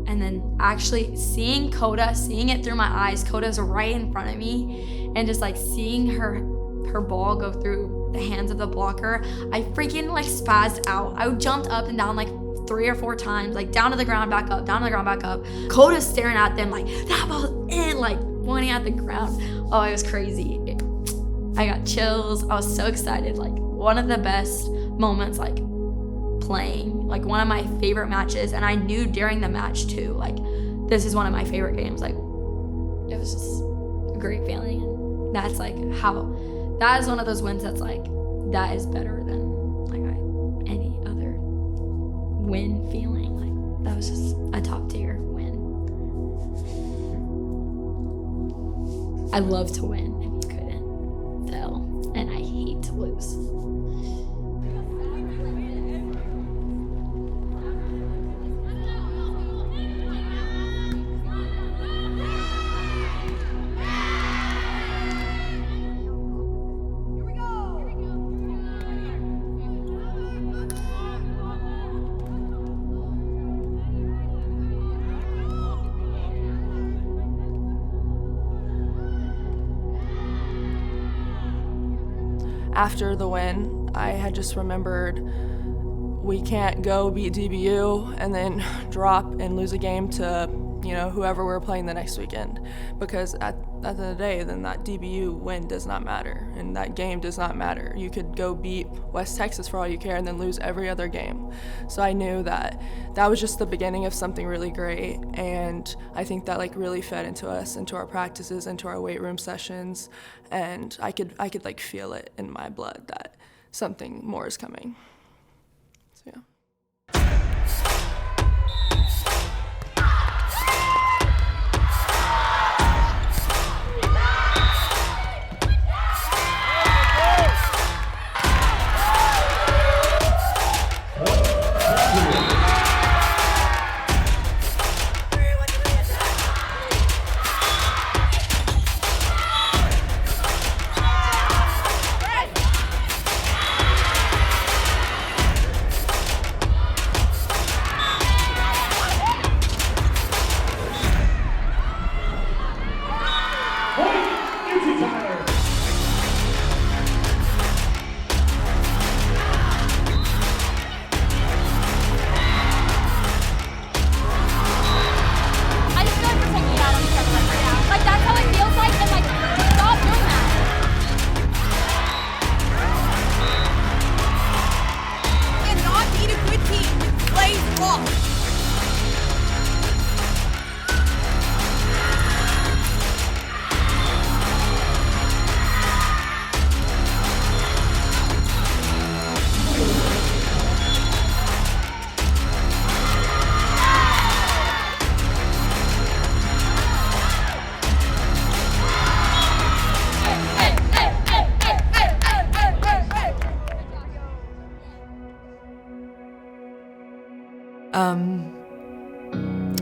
and then actually seeing Coda, seeing it through my eyes. Coda's right in front of me, and just seeing her ball go through the hands of the blocker. I freaking spazzed out. I jumped up and down 3 or 4 times, down to the ground, back up, down to the ground, back up. Coda's staring at them that ball's in, pointing at the ground. Oh, it was crazy. I got chills. I was so excited. One of the best moments playing, one of my favorite matches, and I knew during the match too, this is one of my favorite games. It was just a great feeling, and that's that is one of those wins that's that is better than any other win feeling. That was just a top tier win. I love to win, if you couldn't tell, and I hate to lose. After the win, I had just remembered we can't go beat DBU and then drop and lose a game to, whoever we're playing the next weekend. Because at the end of the day, then that DBU win does not matter, and that game does not matter. You could go beat West Texas for all you care and then lose every other game. So I knew that was just the beginning of something really great, and I think that really fed into us, into our practices, into our weight room sessions, and I could feel it in my blood that something more is coming. So yeah.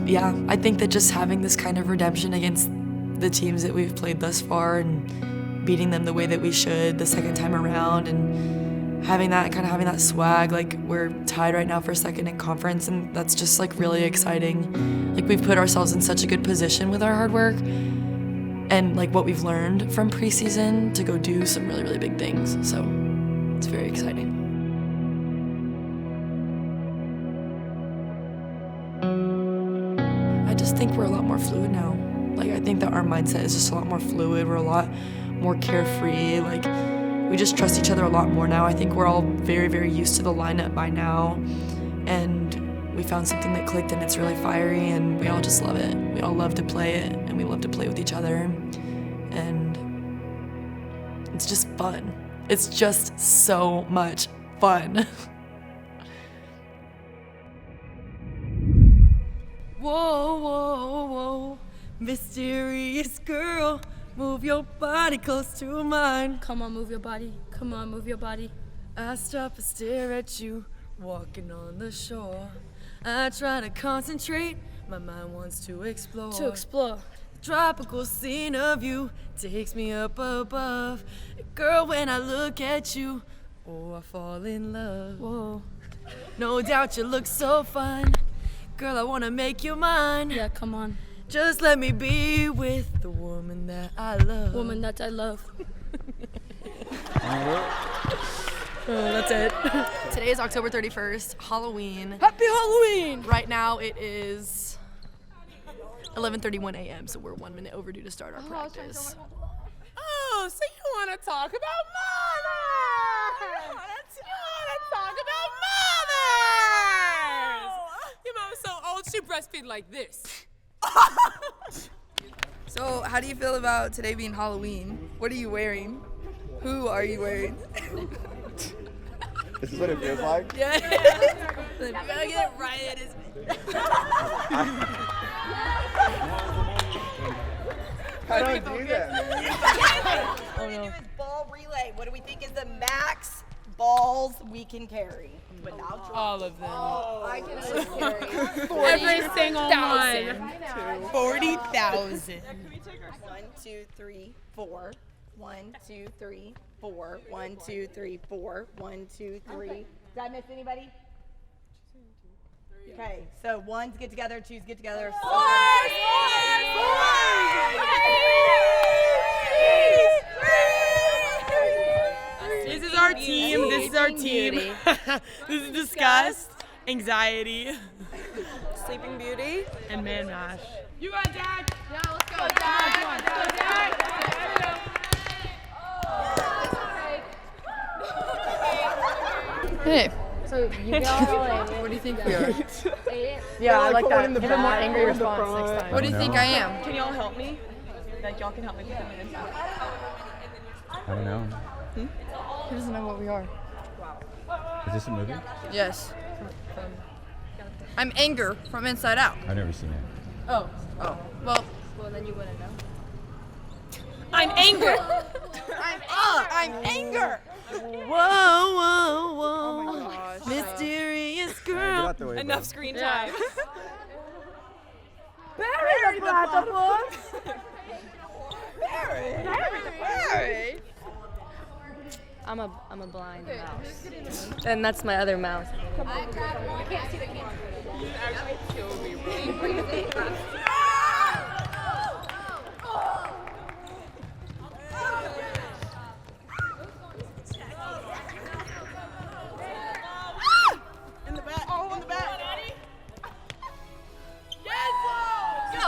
Yeah, I think that just having this kind of redemption against the teams that we've played thus far and beating them the way that we should the second time around and having that swag, like we're tied right now for second in conference, and that's just like really exciting. Like we've put ourselves in such a good position with our hard work and like what we've learned from preseason to go do some really, really big things. So it's very exciting. I just think we're a lot more fluid now. Like I think that our mindset is just a lot more fluid. We're a lot more carefree. Like we just trust each other a lot more now. I think we're all very, very used to the lineup by now. And we found something that clicked and it's really fiery and we all just love it. We all love to play it and we love to play with each other. And it's just fun. It's just so much fun. Whoa, whoa, whoa, mysterious girl, move your body close to mine. Come on, move your body. Come on, move your body. I stop and stare at you, walking on the shore. I try to concentrate, my mind wants to explore. The tropical scene of you takes me up above. Girl, when I look at you, oh, I fall in love. Whoa. No doubt you look so fine. Girl, I wanna make you mine. Yeah, come on. Just let me be with the woman that I love. Woman that I love. That's it. Today is October 31st, Halloween. Happy Halloween! Right now it is 11:31 a.m., so we're 1 minute overdue to start our practice. Oh, so you want to talk about mothers? You want to talk about mothers? Your mom's so old, she breastfeed like this. So, how do you feel about today being Halloween? What are you wearing? Who are you wearing? This is what it feels like? Yeah. You gotta get it right at his I don't do that. What we're gonna do is ball relay. What do we think is the max balls we can carry? Without all of them. Oh, I can only carry Every single one. 40,000. 1, 2, 3, 4. 1, 2, 3, 4. 1, 2, 3, 4. 1, 2, 3. Did I miss anybody? Okay, so ones get together, twos get together. This is our team. This is our team. This is disgust, anxiety, sleeping beauty, and man mash. You got Dad. Yeah, let's go, Dad. Go, Dad. Hey. So you all What do you think we are? Yeah, I like that. Give a more angry response next time. What do you think I am? Can y'all help me? Like y'all can help me put them in. I don't know. He doesn't know what we are. Is this a movie? Yes. I'm Anger from Inside Out. I've never seen it. Oh. Well, then you wouldn't know. I'm Anger. I'm Anger. Whoa, whoa, whoa. Mysterious girl. out the way, Enough bro. screen time. Barry the platypus. Barry. I'm a blind mouse. And that's my other mouse. I can't see the camera. You actually killed me, bro. In the back. Oh, in the back. Yes! Go.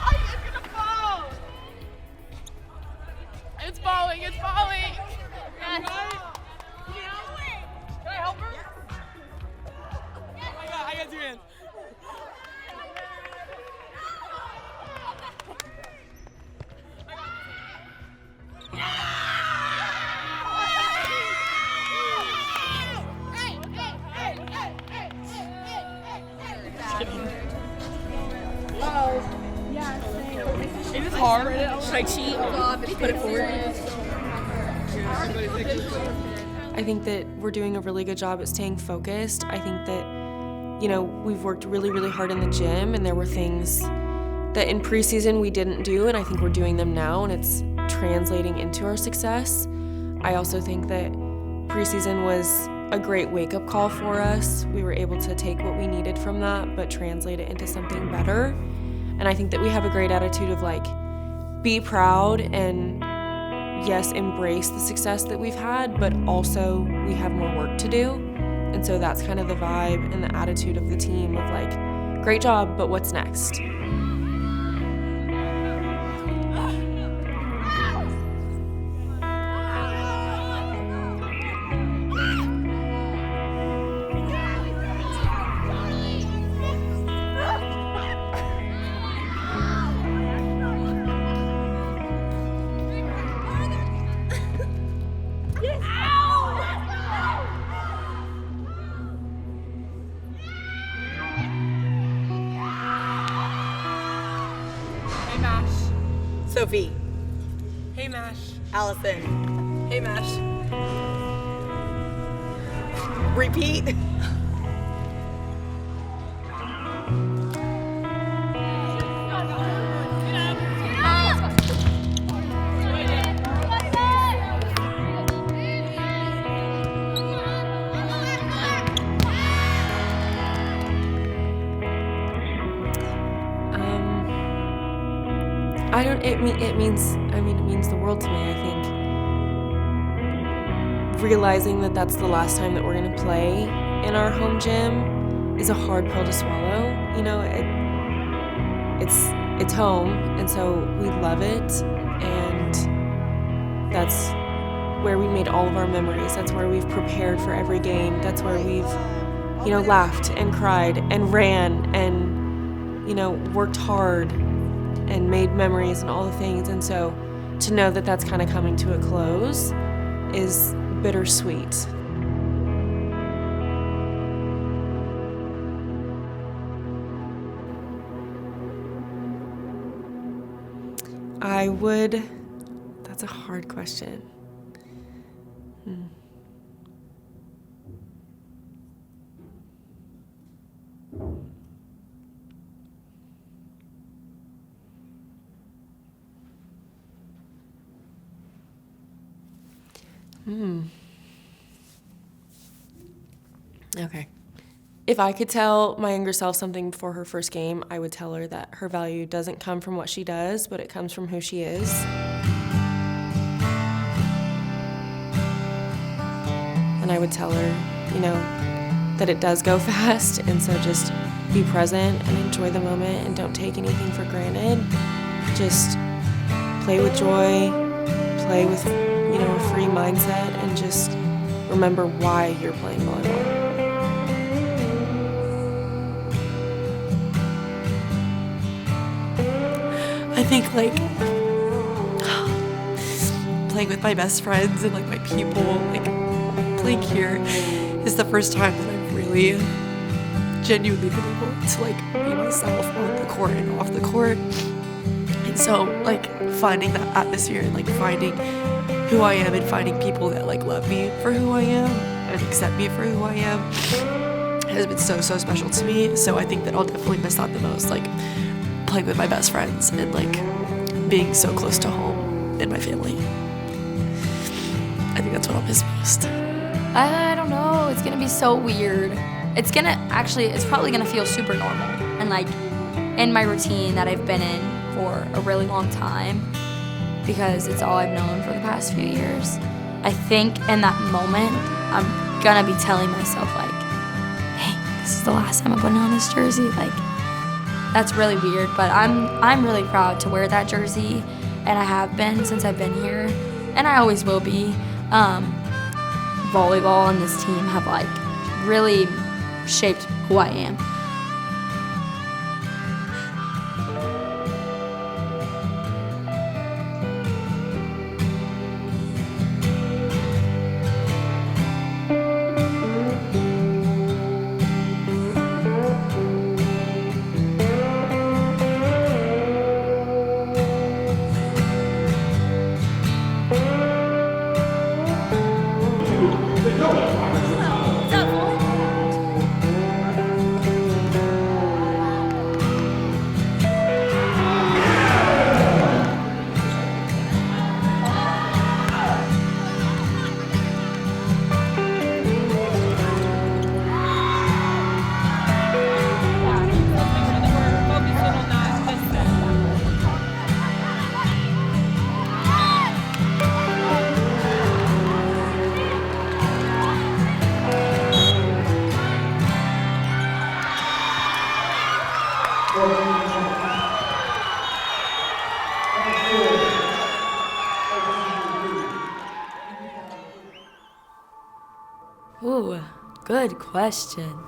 I'm just gonna fall. It's falling. It's falling. Can I help her? Oh my God, I got 2 hands. It is hard. Should I cheat? Put it forward. I think that we're doing a really good job at staying focused. I think that we've worked really, really hard in the gym, and there were things that in preseason we didn't do, and I think we're doing them now, and it's translating into our success. I also think that preseason was a great wake-up call for us. We were able to take what we needed from that, but translate it into something better. And I think that we have a great attitude of be proud and yes, embrace the success that we've had, but also we have more work to do. And so that's kind of the vibe and the attitude of the team of great job, but what's next? Sophie. Hey, Mash. Allison. Hey, Mash. Repeat. It means the world to me. I think realizing that that's the last time that we're gonna play in our home gym is a hard pill to swallow. It's home, and so we love it, and that's where we made all of our memories. That's where we've prepared for every game. That's where we've, laughed and cried and ran and, worked hard and made memories and all the things. And so to know that that's kind of coming to a close is bittersweet. That's a hard question. Okay. If I could tell my younger self something before her first game, I would tell her that her value doesn't come from what she does, but it comes from who she is. And I would tell her, that it does go fast, and so just be present and enjoy the moment and don't take anything for granted. Just play with joy, play with, a free mindset, and just remember why you're playing volleyball. I think playing with my best friends and my people, playing here is the first time that I've really genuinely been able to be myself on the court and off the court. And so finding that atmosphere and finding who I am and finding people that love me for who I am and accept me for who I am has been so special to me. So I think that I'll definitely miss that the most, playing with my best friends and being so close to home and my family. I think that's what I'll miss most. I don't know, it's gonna be so weird. It's probably gonna feel super normal and in my routine that I've been in for a really long time, because it's all I've known for the past few years. I think in that moment, I'm gonna be telling myself hey, this is the last time I'm putting on this jersey. That's really weird, but I'm really proud to wear that jersey, and I have been since I've been here, and I always will be. Volleyball and this team have really shaped who I am. Ooh, good question.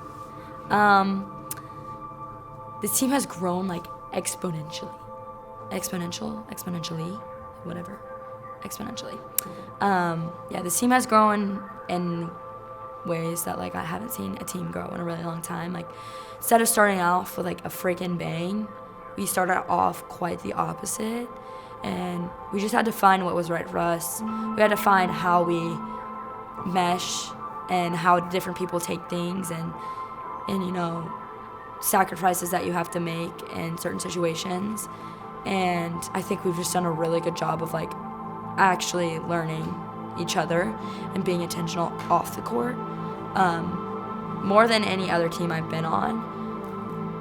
This team has grown like exponentially, whatever, exponentially. Yeah, this team has grown in ways that like I haven't seen a team grow in a really long time. Like, instead of starting off with like a freaking bang, we started off quite the opposite, and we just had to find what was right for us. We had to find how we mesh and how different people take things, and you know, sacrifices that you have to make in certain situations. And I think we've just done a really good job of like actually learning each other and being intentional off the court, more than any other team I've been on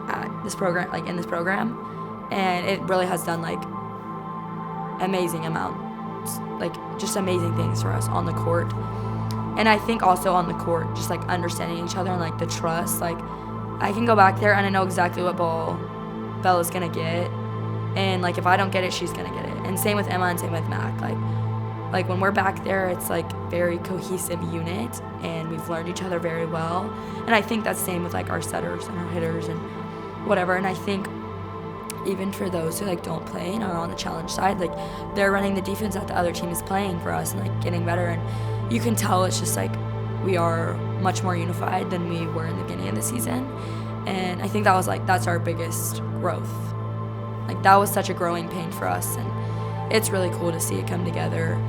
at this program, like in this program. And it really has done like amazing amounts, like just amazing things for us on the court. And I think also on the court, just like understanding each other and like the trust. Like, I can go back there and I know exactly what ball Bella's gonna get, and like if I don't get it, she's gonna get it. And same with Emma and same with Mac. Like when we're back there, it's like very cohesive unit, and we've learned each other very well. And I think that's same with like our setters and our hitters and whatever. And I think even for those who like don't play and are on the challenge side, like they're running the defense that the other team is playing for us and like getting better. And you can tell it's just like we are much more unified than we were in the beginning of the season. And I think that was like, that's our biggest growth. Like that was such a growing pain for us, and it's really cool to see it come together.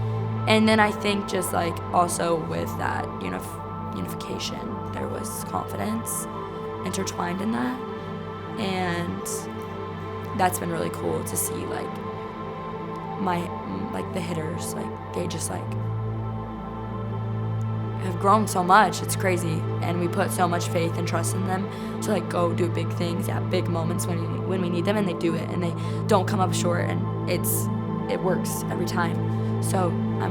And then I think just like also with that unification, there was confidence intertwined in that. And that's been really cool to see, like the hitters, like they just like have grown so much. It's crazy. And we put so much faith and trust in them to like go do big things at big moments when we need them, and they do it, and they don't come up short, and it works every time. So I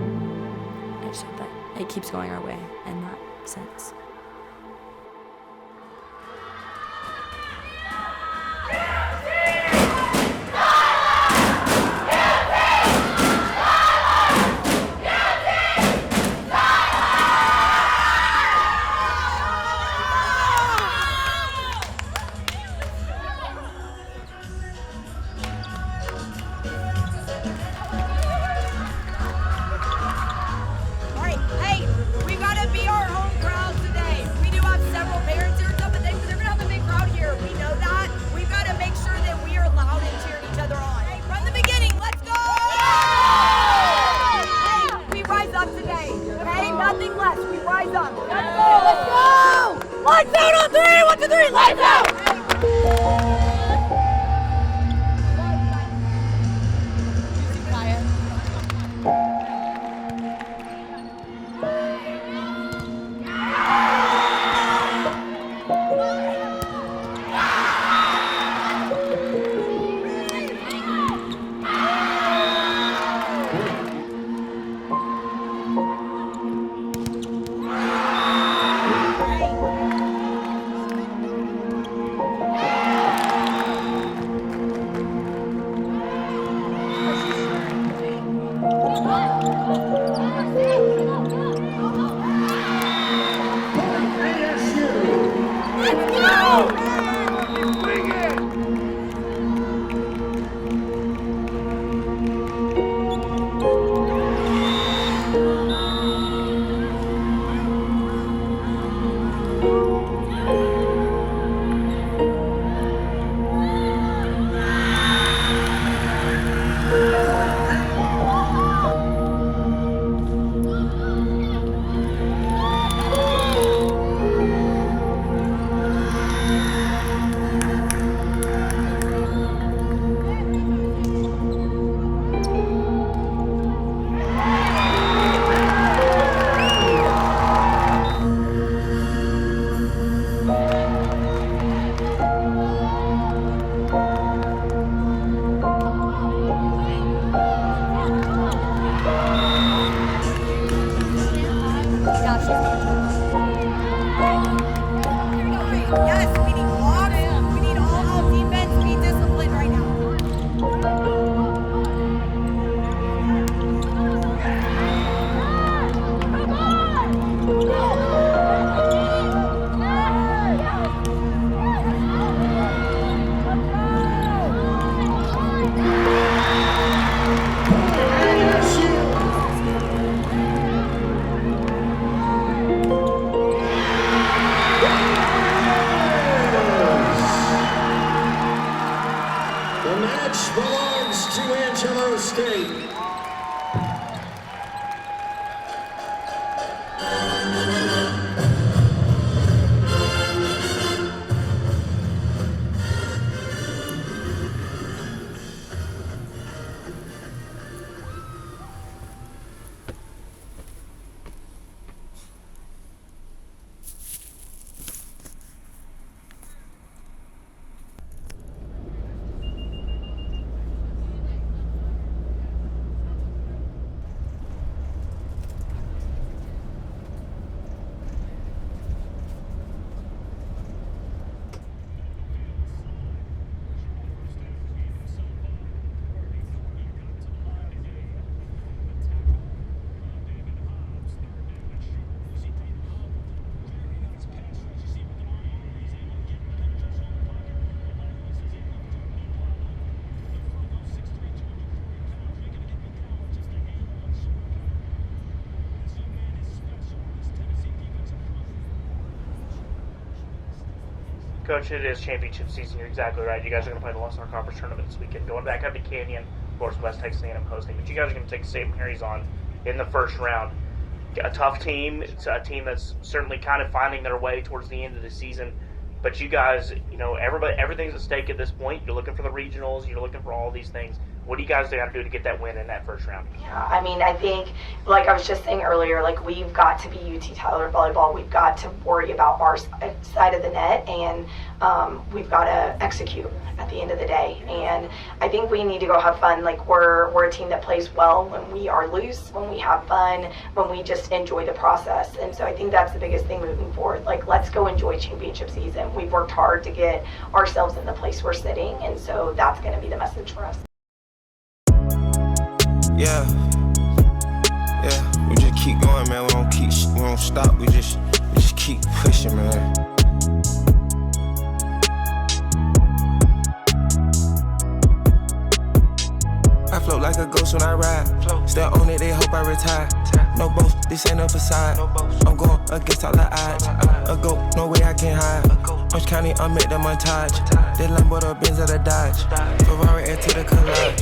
just hope that it keeps going our way in that sense. Lights out on three! 1, 2, 3, lights out! Yes, we need blocks. We need all out defense. Be disciplined right now. Come on! Coach, it is championship season. You're exactly right. You guys are going to play the Lone Star Conference tournament this weekend. Going back up to Canyon, of course, West Texas A&M hosting. But you guys are going to take St. Mary's on in the first round. A tough team. It's a team that's certainly kind of finding their way towards the end of the season. But you guys, everything's at stake at this point. You're looking for the regionals. You're looking for all these things. What do you guys got to do to get that win in that first round? Yeah, I mean, I think, like I was just saying earlier, like we've got to be UT Tyler volleyball. We've got to worry about our side of the net, and we've got to execute at the end of the day. And I think we need to go have fun. Like we're a team that plays well when we are loose, when we have fun, when we just enjoy the process. And so I think that's the biggest thing moving forward. Like, let's go enjoy championship season. We've worked hard to get ourselves in the place we're sitting, and so that's going to be the message for us. Yeah, we just keep going, man. We don't stop. We just keep pushing, man. I float like a ghost when I ride. Still on it, they hope I retire. No boast, this ain't a facade. I'm going against all the odds. A go, no way I can hide. Orange County, I'm at the montage. They Lambo, the Benz, or the Dodge. Ferrari, add to the collage.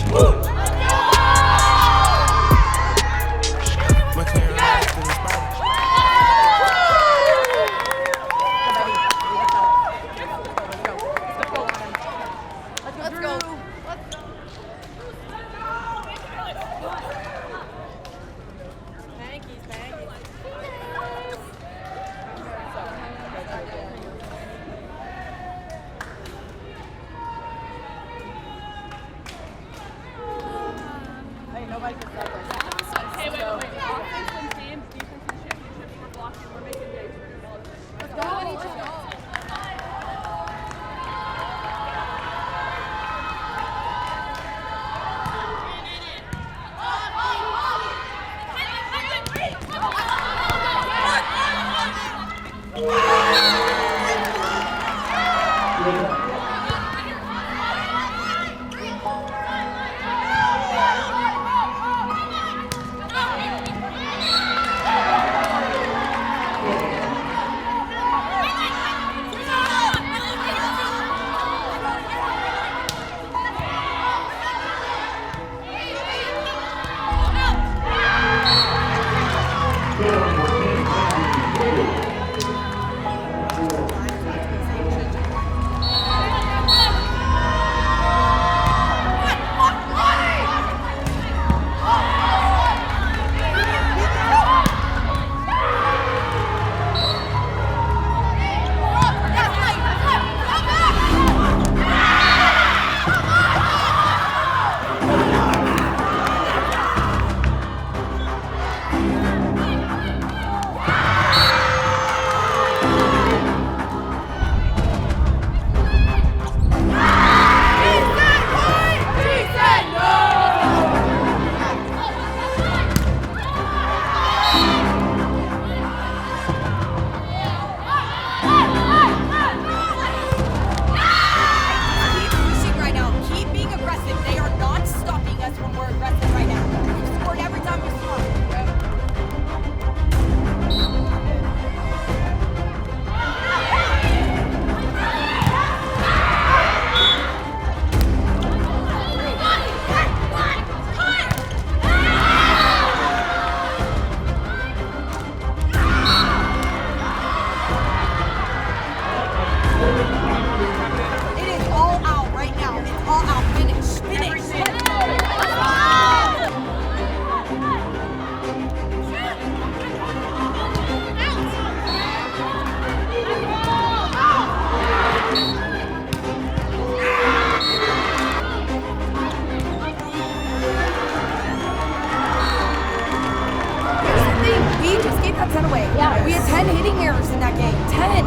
We had 10 hitting errors in that game. 10.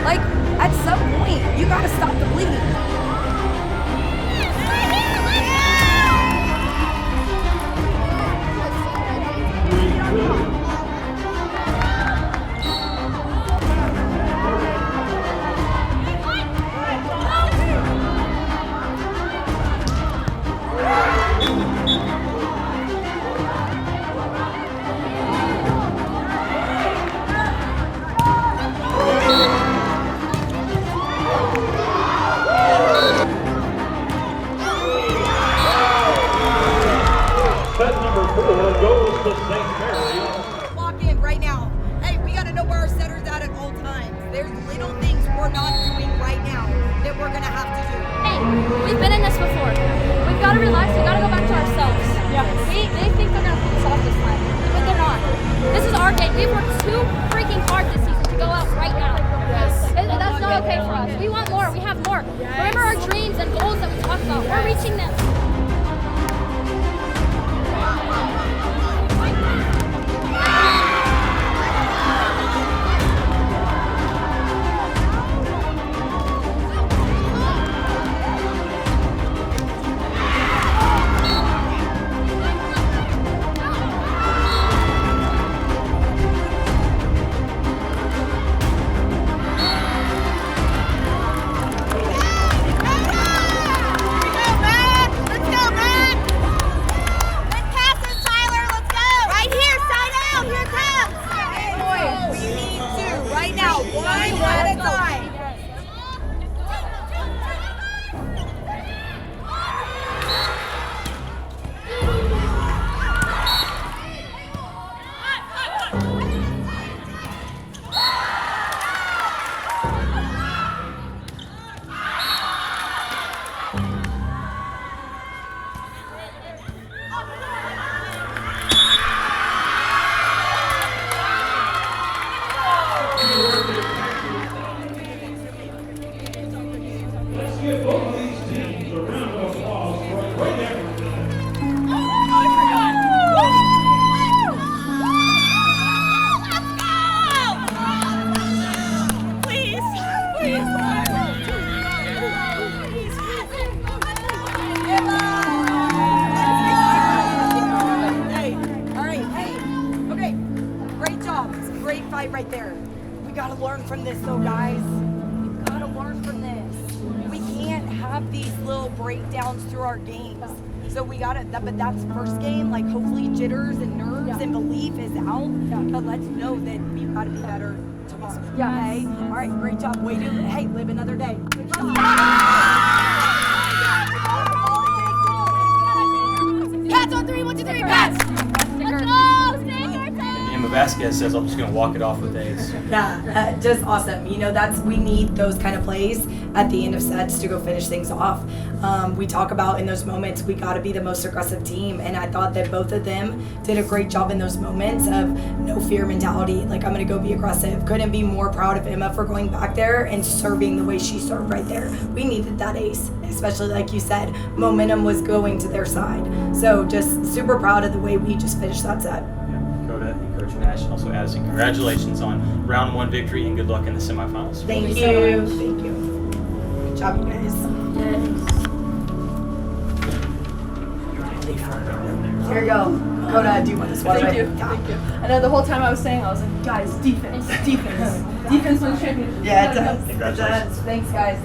Like, at some point, you gotta stop the bleeding. There's little things we're not doing right now that we're gonna have to do. Hey, we've been in this before. We've got to relax. We've got to go back to ourselves. They think they're going to pull this off this time, but they're not. This is our game. We've worked too freaking hard this season to go out right now. That's not okay for us. We want more. We have more. Remember our dreams and goals that we talked about. We're reaching them. Right there. We gotta learn from this though, guys. We've gotta learn from this. We can't have these little breakdowns through our games. So we gotta, but that's first game, like hopefully jitters and nerves and belief is out. But let's know that we've gotta be better tomorrow. Okay? All right, great job. Way to, hey, live another day. Good job. Pats on 3, 1, 2, 3, Pats! Let's go! Emma Vasquez says I'm just going to walk it off with A's. Yeah, just awesome. You know, we need those kind of plays at the end of sets to go finish things off. We talk about in those moments, we got to be the most aggressive team. And I thought that both of them did a great job in those moments of no fear mentality. Like, I'm going to go be aggressive. Couldn't be more proud of Emma for going back there and serving the way she served right there. We needed that ace, especially like you said, momentum was going to their side. So just super proud of the way we just finished that set. Dakota and Coach Nash, also Addison, congratulations on round 1 victory and good luck in the semifinals. Thank you. Thank you. Good job, you guys. Here you go. Dakota, do you want this one? Thank you. Thank you. I know the whole time I was saying, I was like, guys, defense. Defense wins championship. Yeah, it does. Congratulations. It does. Thanks, guys.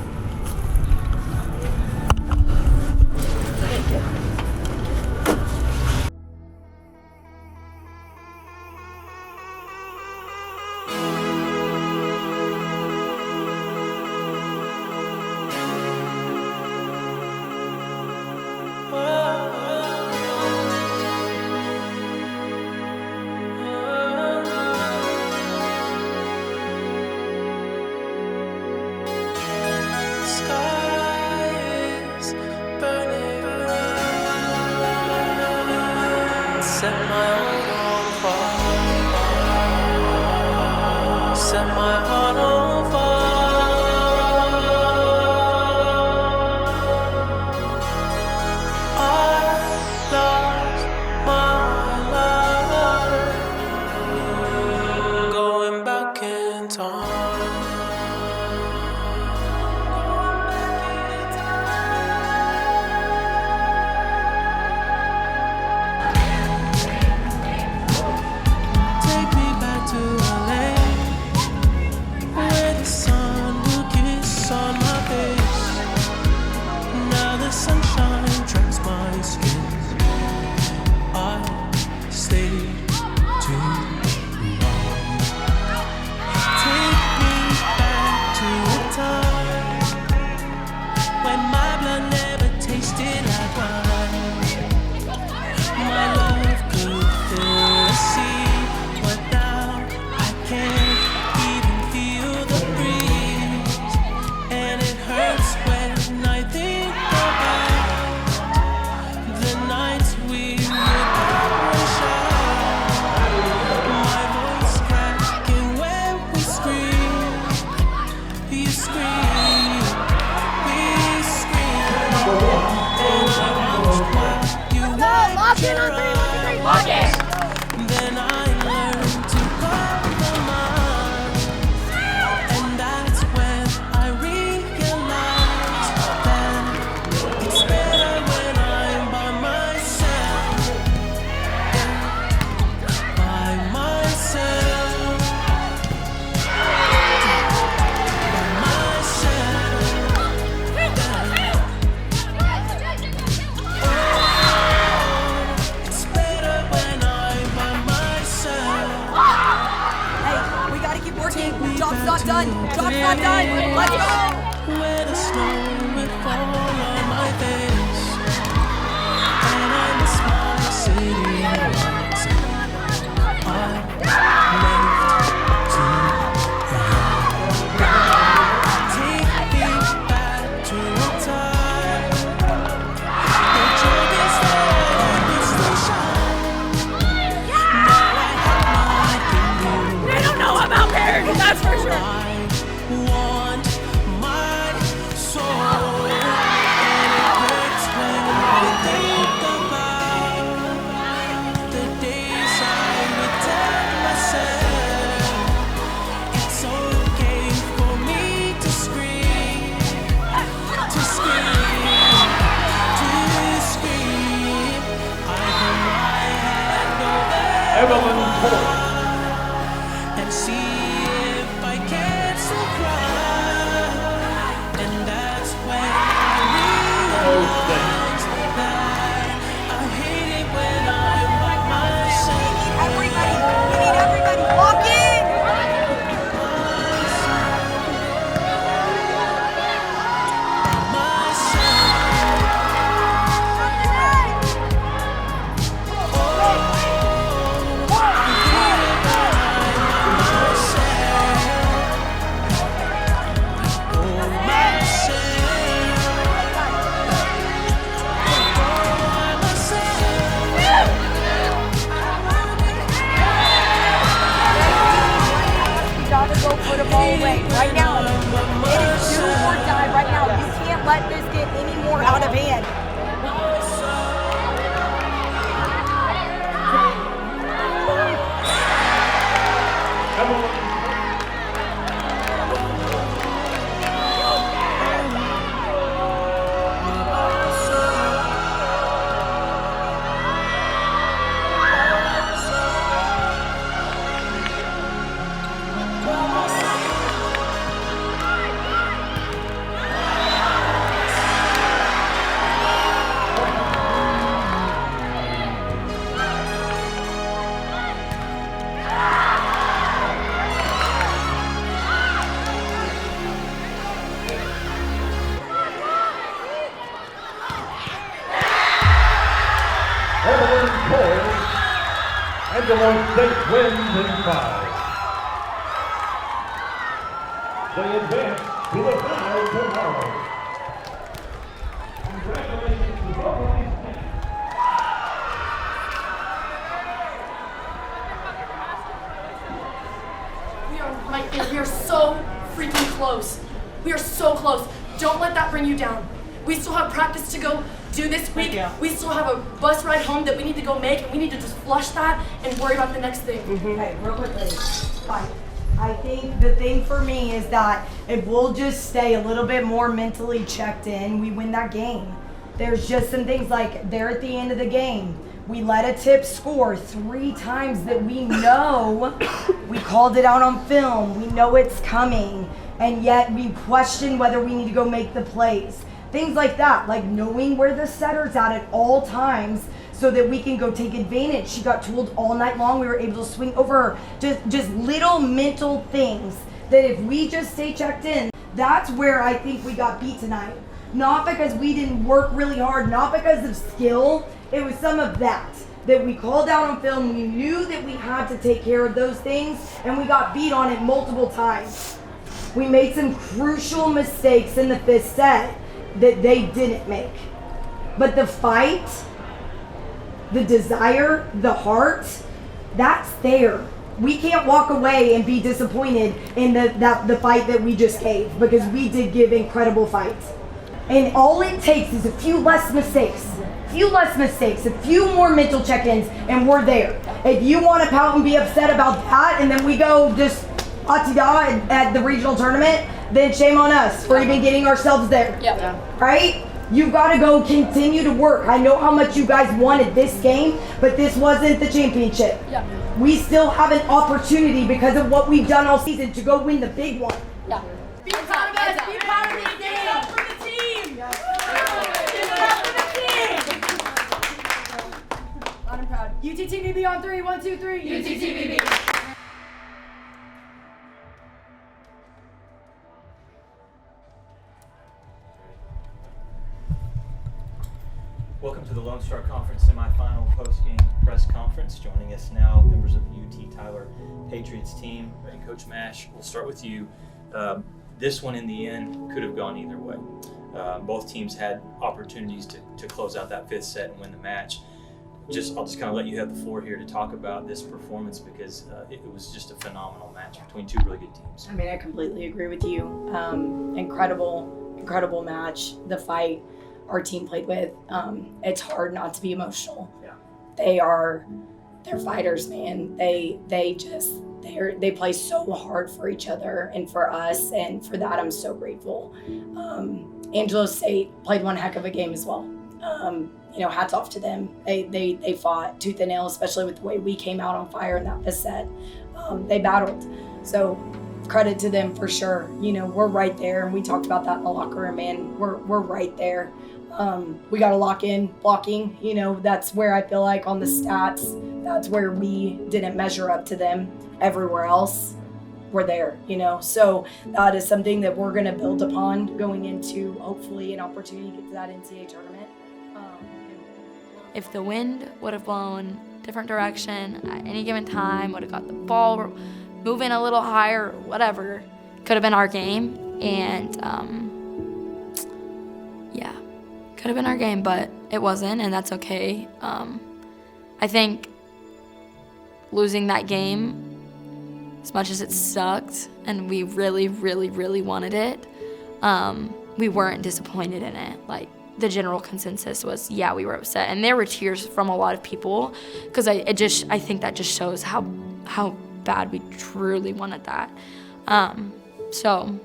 Job's not done. Job's not done. Let's go. Where the snow would fall on my face, and I miss my city lights. I left to take me back to a time. The joy is there and it still shines. Now I have nothing new. They don't know about parents, that's for sure. I want my soul, and it hurts when I think about the days I would tell myself it's okay for me to scream, to scream, to scream. I put my hand over Evelyn Cole. and see if I can still cry, and that's when I realize that I hate it when I'm by myself. Everybody, we need everybody. Walk in. You gotta go put the ball away right now. It is do or die right now. You can't let this get any more out of hand. Evelyn Cole, Angelo's State wins in 5. They advance to the final tomorrow. Congratulations to both of these teams. We are right there. We are so freaking close. We are so close. Don't let that bring you down. We still have practice to go do this week. We still have a bus ride home that we need to go make, and we need to just flush that and worry about the next thing. Okay, real quickly. Fine. I think the thing for me is that if we'll just stay a little bit more mentally checked in, we win that game. There's just some things like they're at the end of the game. We let a tip score 3 times that we know we called it out on film. We know it's coming, and yet we question whether we need to go make the plays. Things like that, like knowing where the setter's at all times so that we can go take advantage. She got tooled all night long. We were able to swing over her. Just little mental things that if we just stay checked in, that's where I think we got beat tonight. Not because we didn't work really hard, not because of skill. It was some of that we called out on film. We knew that we had to take care of those things, and we got beat on it multiple times. We made some crucial mistakes in the 5th set that they didn't make. But the fight, the desire, the heart, that's there. We can't walk away and be disappointed in the fight that we just gave, because we did give incredible fights. And all it takes is a few less mistakes, a few more mental check-ins, and we're there. If you want to pout and be upset about that, and then we go just atida at the regional tournament, then shame on us for even getting ourselves there. Right? You've got to go continue to work. I know how much you guys wanted this game, but this wasn't the championship. We still have an opportunity because of what we've done all season to go win the big one. Be proud of us. Be proud of this game. Up for the team. Give it up for the team. I'm proud. UTTVB on 3. 1, 2, 3. UTTVB. to the Lone Star Conference semifinal post-game press conference. Joining us now, members of the UT Tyler Patriots team. And Coach Mash, we'll start with you. This one in the end could have gone either way. Both teams had opportunities to close out that fifth set and win the match. I'll just kind of let you have the floor here to talk about this performance because it was just a phenomenal match between two really good teams. I mean, I completely agree with you. Incredible match. The fight our team played with, it's hard not to be emotional. Yeah. They're fighters, man. They play so hard for each other and for us, and for that I'm so grateful. Angelo State played one heck of a game as well. Hats off to them. They fought tooth and nail, especially with the way we came out on fire in that fifth set. They battled. So credit to them for sure. We're right there, and we talked about that in the locker room, man. We're right there. We got to lock in blocking. That's where I feel like on the stats, that's where we didn't measure up to them. Everywhere else, we're there, So that is something that we're going to build upon going into, hopefully, an opportunity to get to that NCAA tournament. If the wind would have blown different direction at any given time, would have got the ball moving a little higher, whatever, could have been our game. And could have been our game, but it wasn't, and that's okay. I think losing that game, as much as it sucked and we really, really, really wanted it, we weren't disappointed in it. Like, the general consensus was, yeah, we were upset, and there were tears from a lot of people because I think that just shows how bad we truly wanted that. So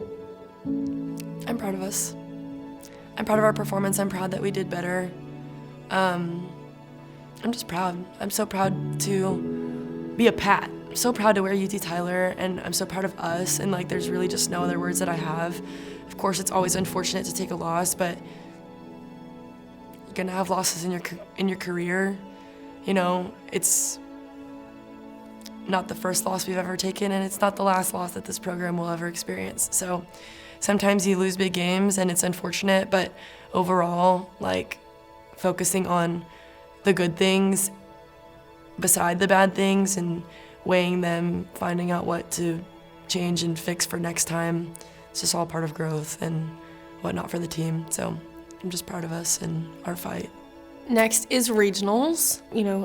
I'm proud of us. I'm proud of our performance. I'm proud that we did better. I'm just proud. I'm so proud to be a Pat. I'm so proud to wear UT Tyler, and I'm so proud of us. And there's really just no other words that I have. Of course, it's always unfortunate to take a loss, but you're gonna have losses in your career. It's not the first loss we've ever taken, and it's not the last loss that this program will ever experience. So sometimes you lose big games, and it's unfortunate, but overall, focusing on the good things beside the bad things and weighing them, finding out what to change and fix for next time, it's just all part of growth and whatnot for the team. So I'm just proud of us and our fight. Next is regionals.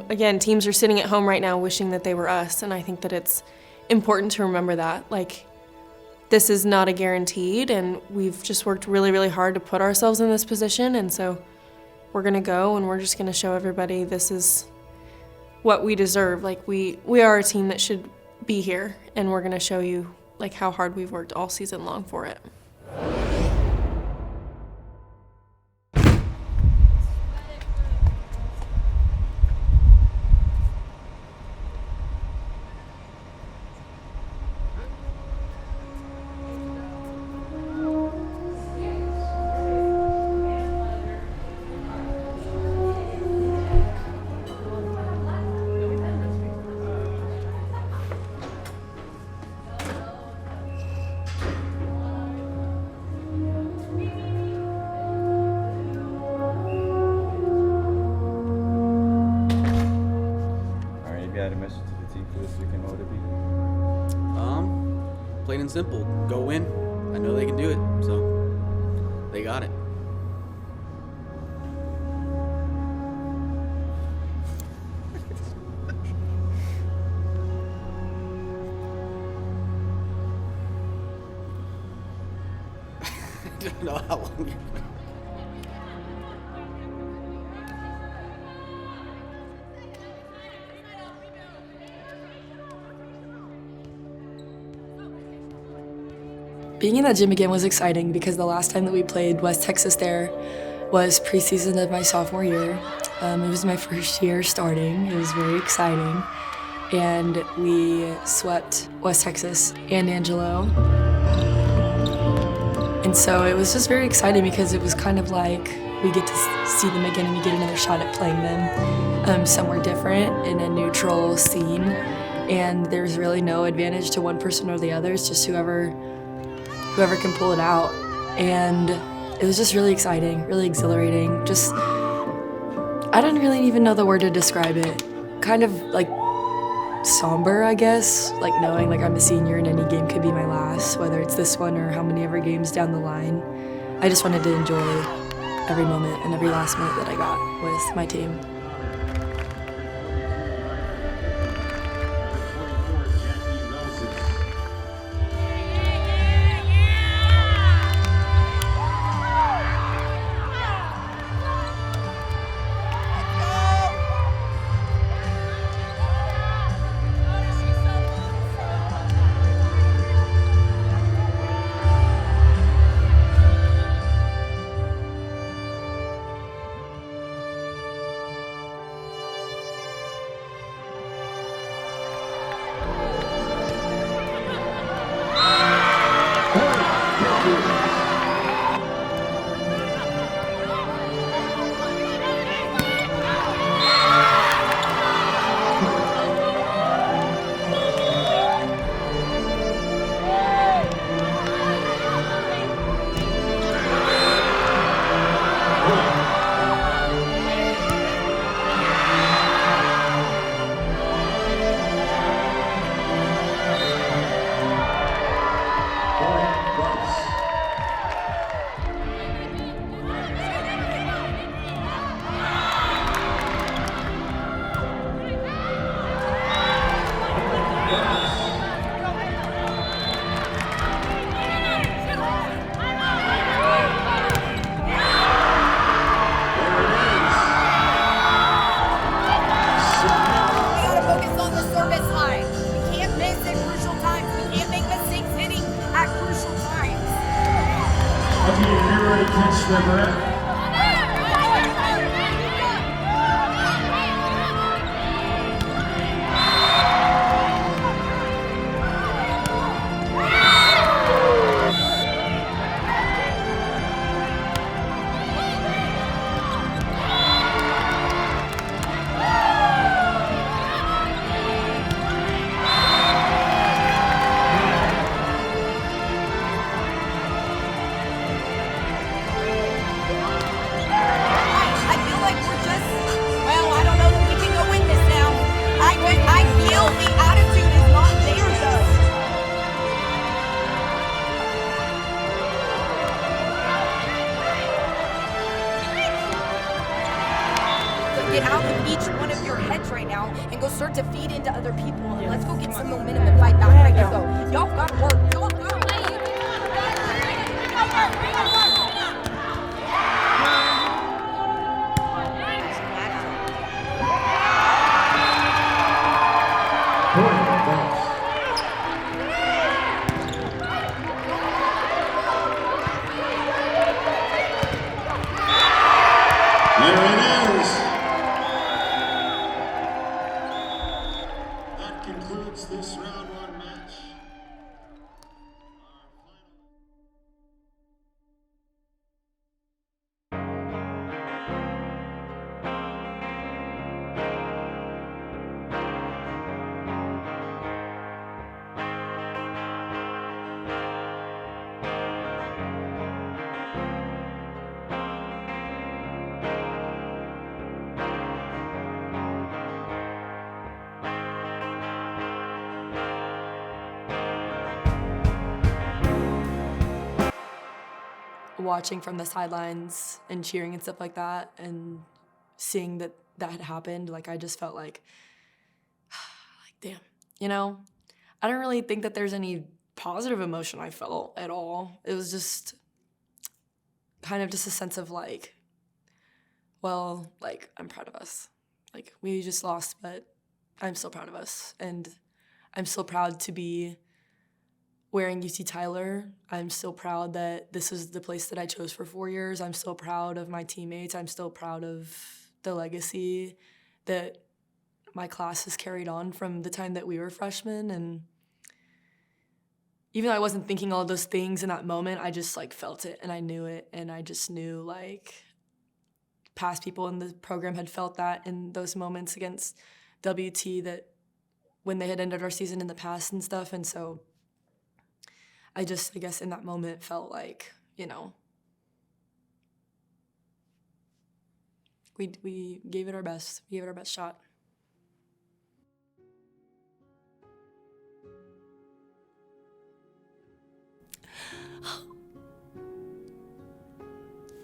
Again, teams are sitting at home right now wishing that they were us, and I think that it's important to remember that. This is not a guaranteed, and we've just worked really, really hard to put ourselves in this position, and so we're gonna go and we're just gonna show everybody this is what we deserve. We are a team that should be here, and we're gonna show you how hard we've worked all season long for it. Plain and simple, go win. I know they can do it, so they got it. I don't know how long you're Being in that gym again was exciting because the last time that we played West Texas there was preseason of my sophomore year. It was my first year starting. It was very exciting. And we swept West Texas and Angelo. And so it was just very exciting because it was kind of like we get to see them again and we get another shot at playing them somewhere different in a neutral scene. And there's really no advantage to one person or the other. It's just whoever can pull it out. And it was just really exciting, really exhilarating. Just I don't really even know the word to describe it. Kind of like somber, I guess. Like knowing like I'm a senior and any game could be my last, whether it's this one or how many ever games down the line. I just wanted to enjoy every moment and every last minute that I got with my team. Get out of each one of your heads right now and go start to feed into other people. And let's go get some momentum and fight back right now. Y'all gotta work. Y'all gotta work. Watching from the sidelines and cheering and stuff like that and seeing that that had happened, like I just felt like damn, you know? I don't really think that there's any positive emotion I felt at all. It was just kind of just a sense of like, well, like I'm proud of us. Like we just lost, but I'm still proud of us. And I'm still proud to be wearing UT Tyler. I'm still proud that this is the place that I chose for 4 years. I'm still proud of my teammates. I'm still proud of the legacy that my class has carried on from the time that we were freshmen. And even though I wasn't thinking all those things in that moment, I just like felt it and I knew it. And I just knew like past people in the program had felt that in those moments against WT, that when they had ended our season in the past and stuff. And so I guess in that moment felt like, you know, we gave it our best. We gave it our best shot.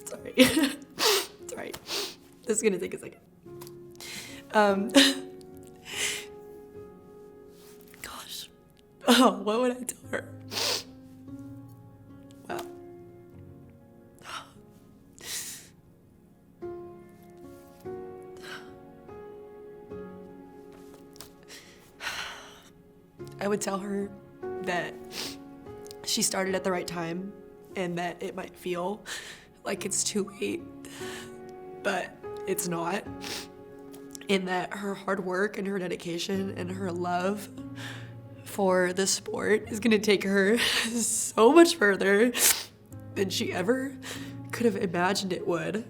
Sorry. It's right. This is gonna take a second. Gosh. Oh, what would I tell her? Wow. I would tell her that she started at the right time and that it might feel like it's too late, but it's not. And that her hard work and her dedication and her love for the sport is gonna take her so much further than she ever could have imagined it would.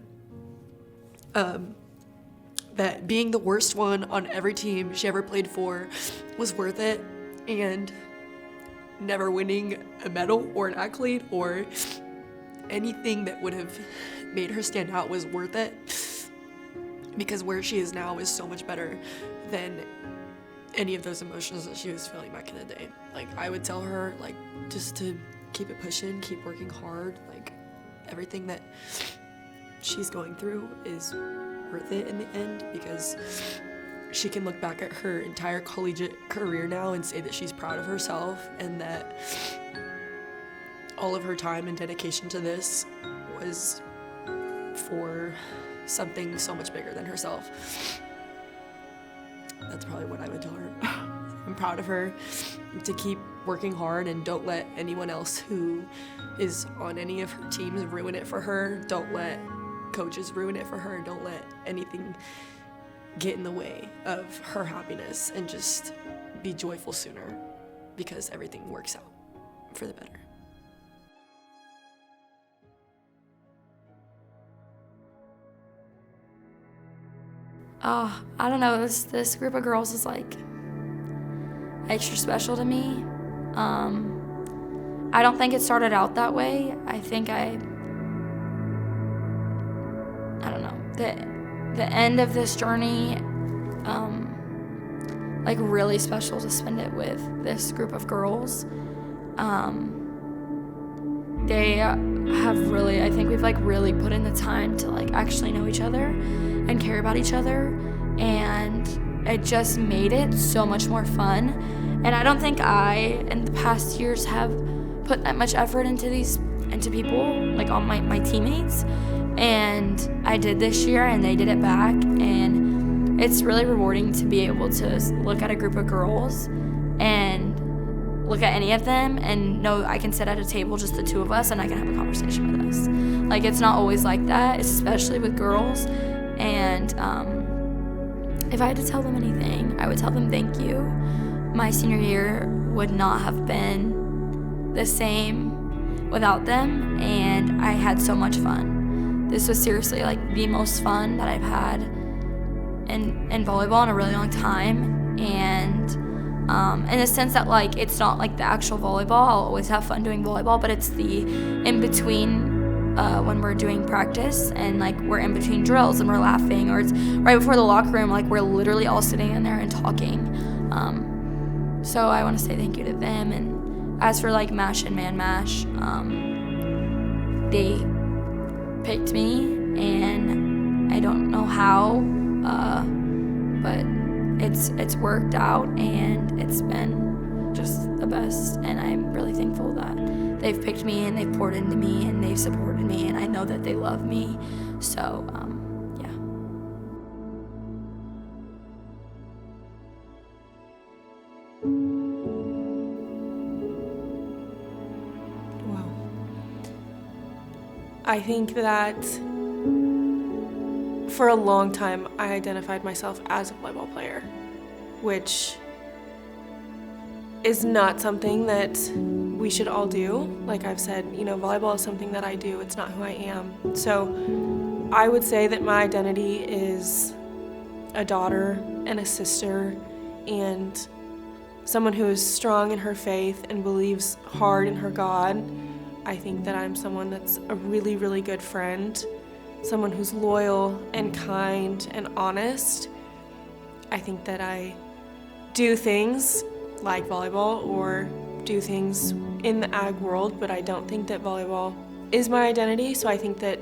That being the worst one on every team she ever played for was worth it, and never winning a medal or an accolade or anything that would have made her stand out was worth it, because where she is now is so much better than any of those emotions that she was feeling back in the day. Like, I would tell her, like, just to keep it pushing, keep working hard. Like, everything that she's going through is worth it in the end, because she can look back at her entire collegiate career now and say that she's proud of herself, and that all of her time and dedication to this was for something so much bigger than herself. That's probably what I would tell her. I'm proud of her, to keep working hard, and don't let anyone else who is on any of her teams ruin it for her. Don't let coaches ruin it for her. Don't let anything get in the way of her happiness, and just be joyful sooner, because everything works out for the better. I don't know, this group of girls is like extra special to me. I don't think it started out that way. I think I don't know, the end of this journey, like really special to spend it with this group of girls. They have really, I think we've like really put in the time to like actually know each other and care about each other, and it just made it so much more fun. And I don't think I, in the past years, have put that much effort into people, like all my teammates, and I did this year, and they did it back, and it's really rewarding to be able to look at a group of girls and look at any of them and know I can sit at a table, just the two of us, and I can have a conversation with us. Like, it's not always like that, especially with girls. And if I had to tell them anything, I would tell them thank you. My senior year would not have been the same without them, and I had so much fun. This was seriously like the most fun that I've had in volleyball in a really long time. And in the sense that, like, it's not like the actual volleyball. I'll always have fun doing volleyball, but it's the in-between when we're doing practice, and like we're in between drills and we're laughing, or it's right before the locker room, like we're literally all sitting in there and talking. So I want to say thank you to them. And as for like MASH and Man MASH, they picked me, and I don't know how, but it's worked out, and it's been just the best. And I'm really thankful that they've picked me, and they've poured into me, and they've supported me, and I know that they love me. So yeah. Wow. I think that for a long time, I identified myself as a volleyball player, which is not something that we should all do. Like I've said, volleyball is something that I do. It's not who I am. So I would say that my identity is a daughter and a sister, and someone who is strong in her faith and believes hard in her God. I think that I'm someone that's a really, really good friend, someone who's loyal and kind and honest. I think that I do things like volleyball or do things in the ag world, but I don't think that volleyball is my identity, so I think that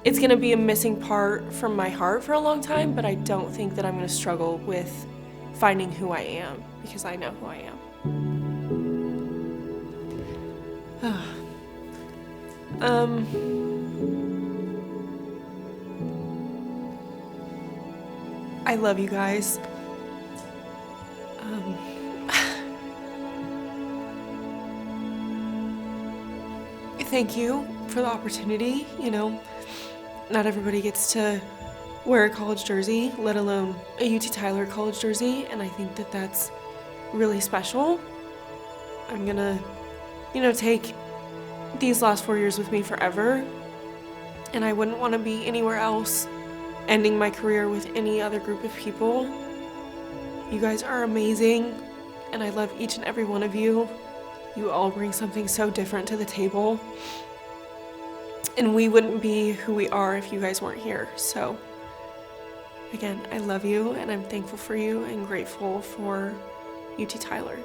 it's gonna be a missing part from my heart for a long time, but I don't think that I'm gonna struggle with finding who I am, because I know who I am. I love you guys. Thank you for the opportunity. You know, not everybody gets to wear a college jersey, let alone a UT Tyler college jersey, and I think that that's really special. I'm gonna, you know, take these last 4 years with me forever, and I wouldn't want to be anywhere else, ending my career with any other group of people. You guys are amazing, and I love each and every one of you. You all bring something so different to the table, and we wouldn't be who we are if you guys weren't here. So again, I love you, and I'm thankful for you and grateful for UT Tyler.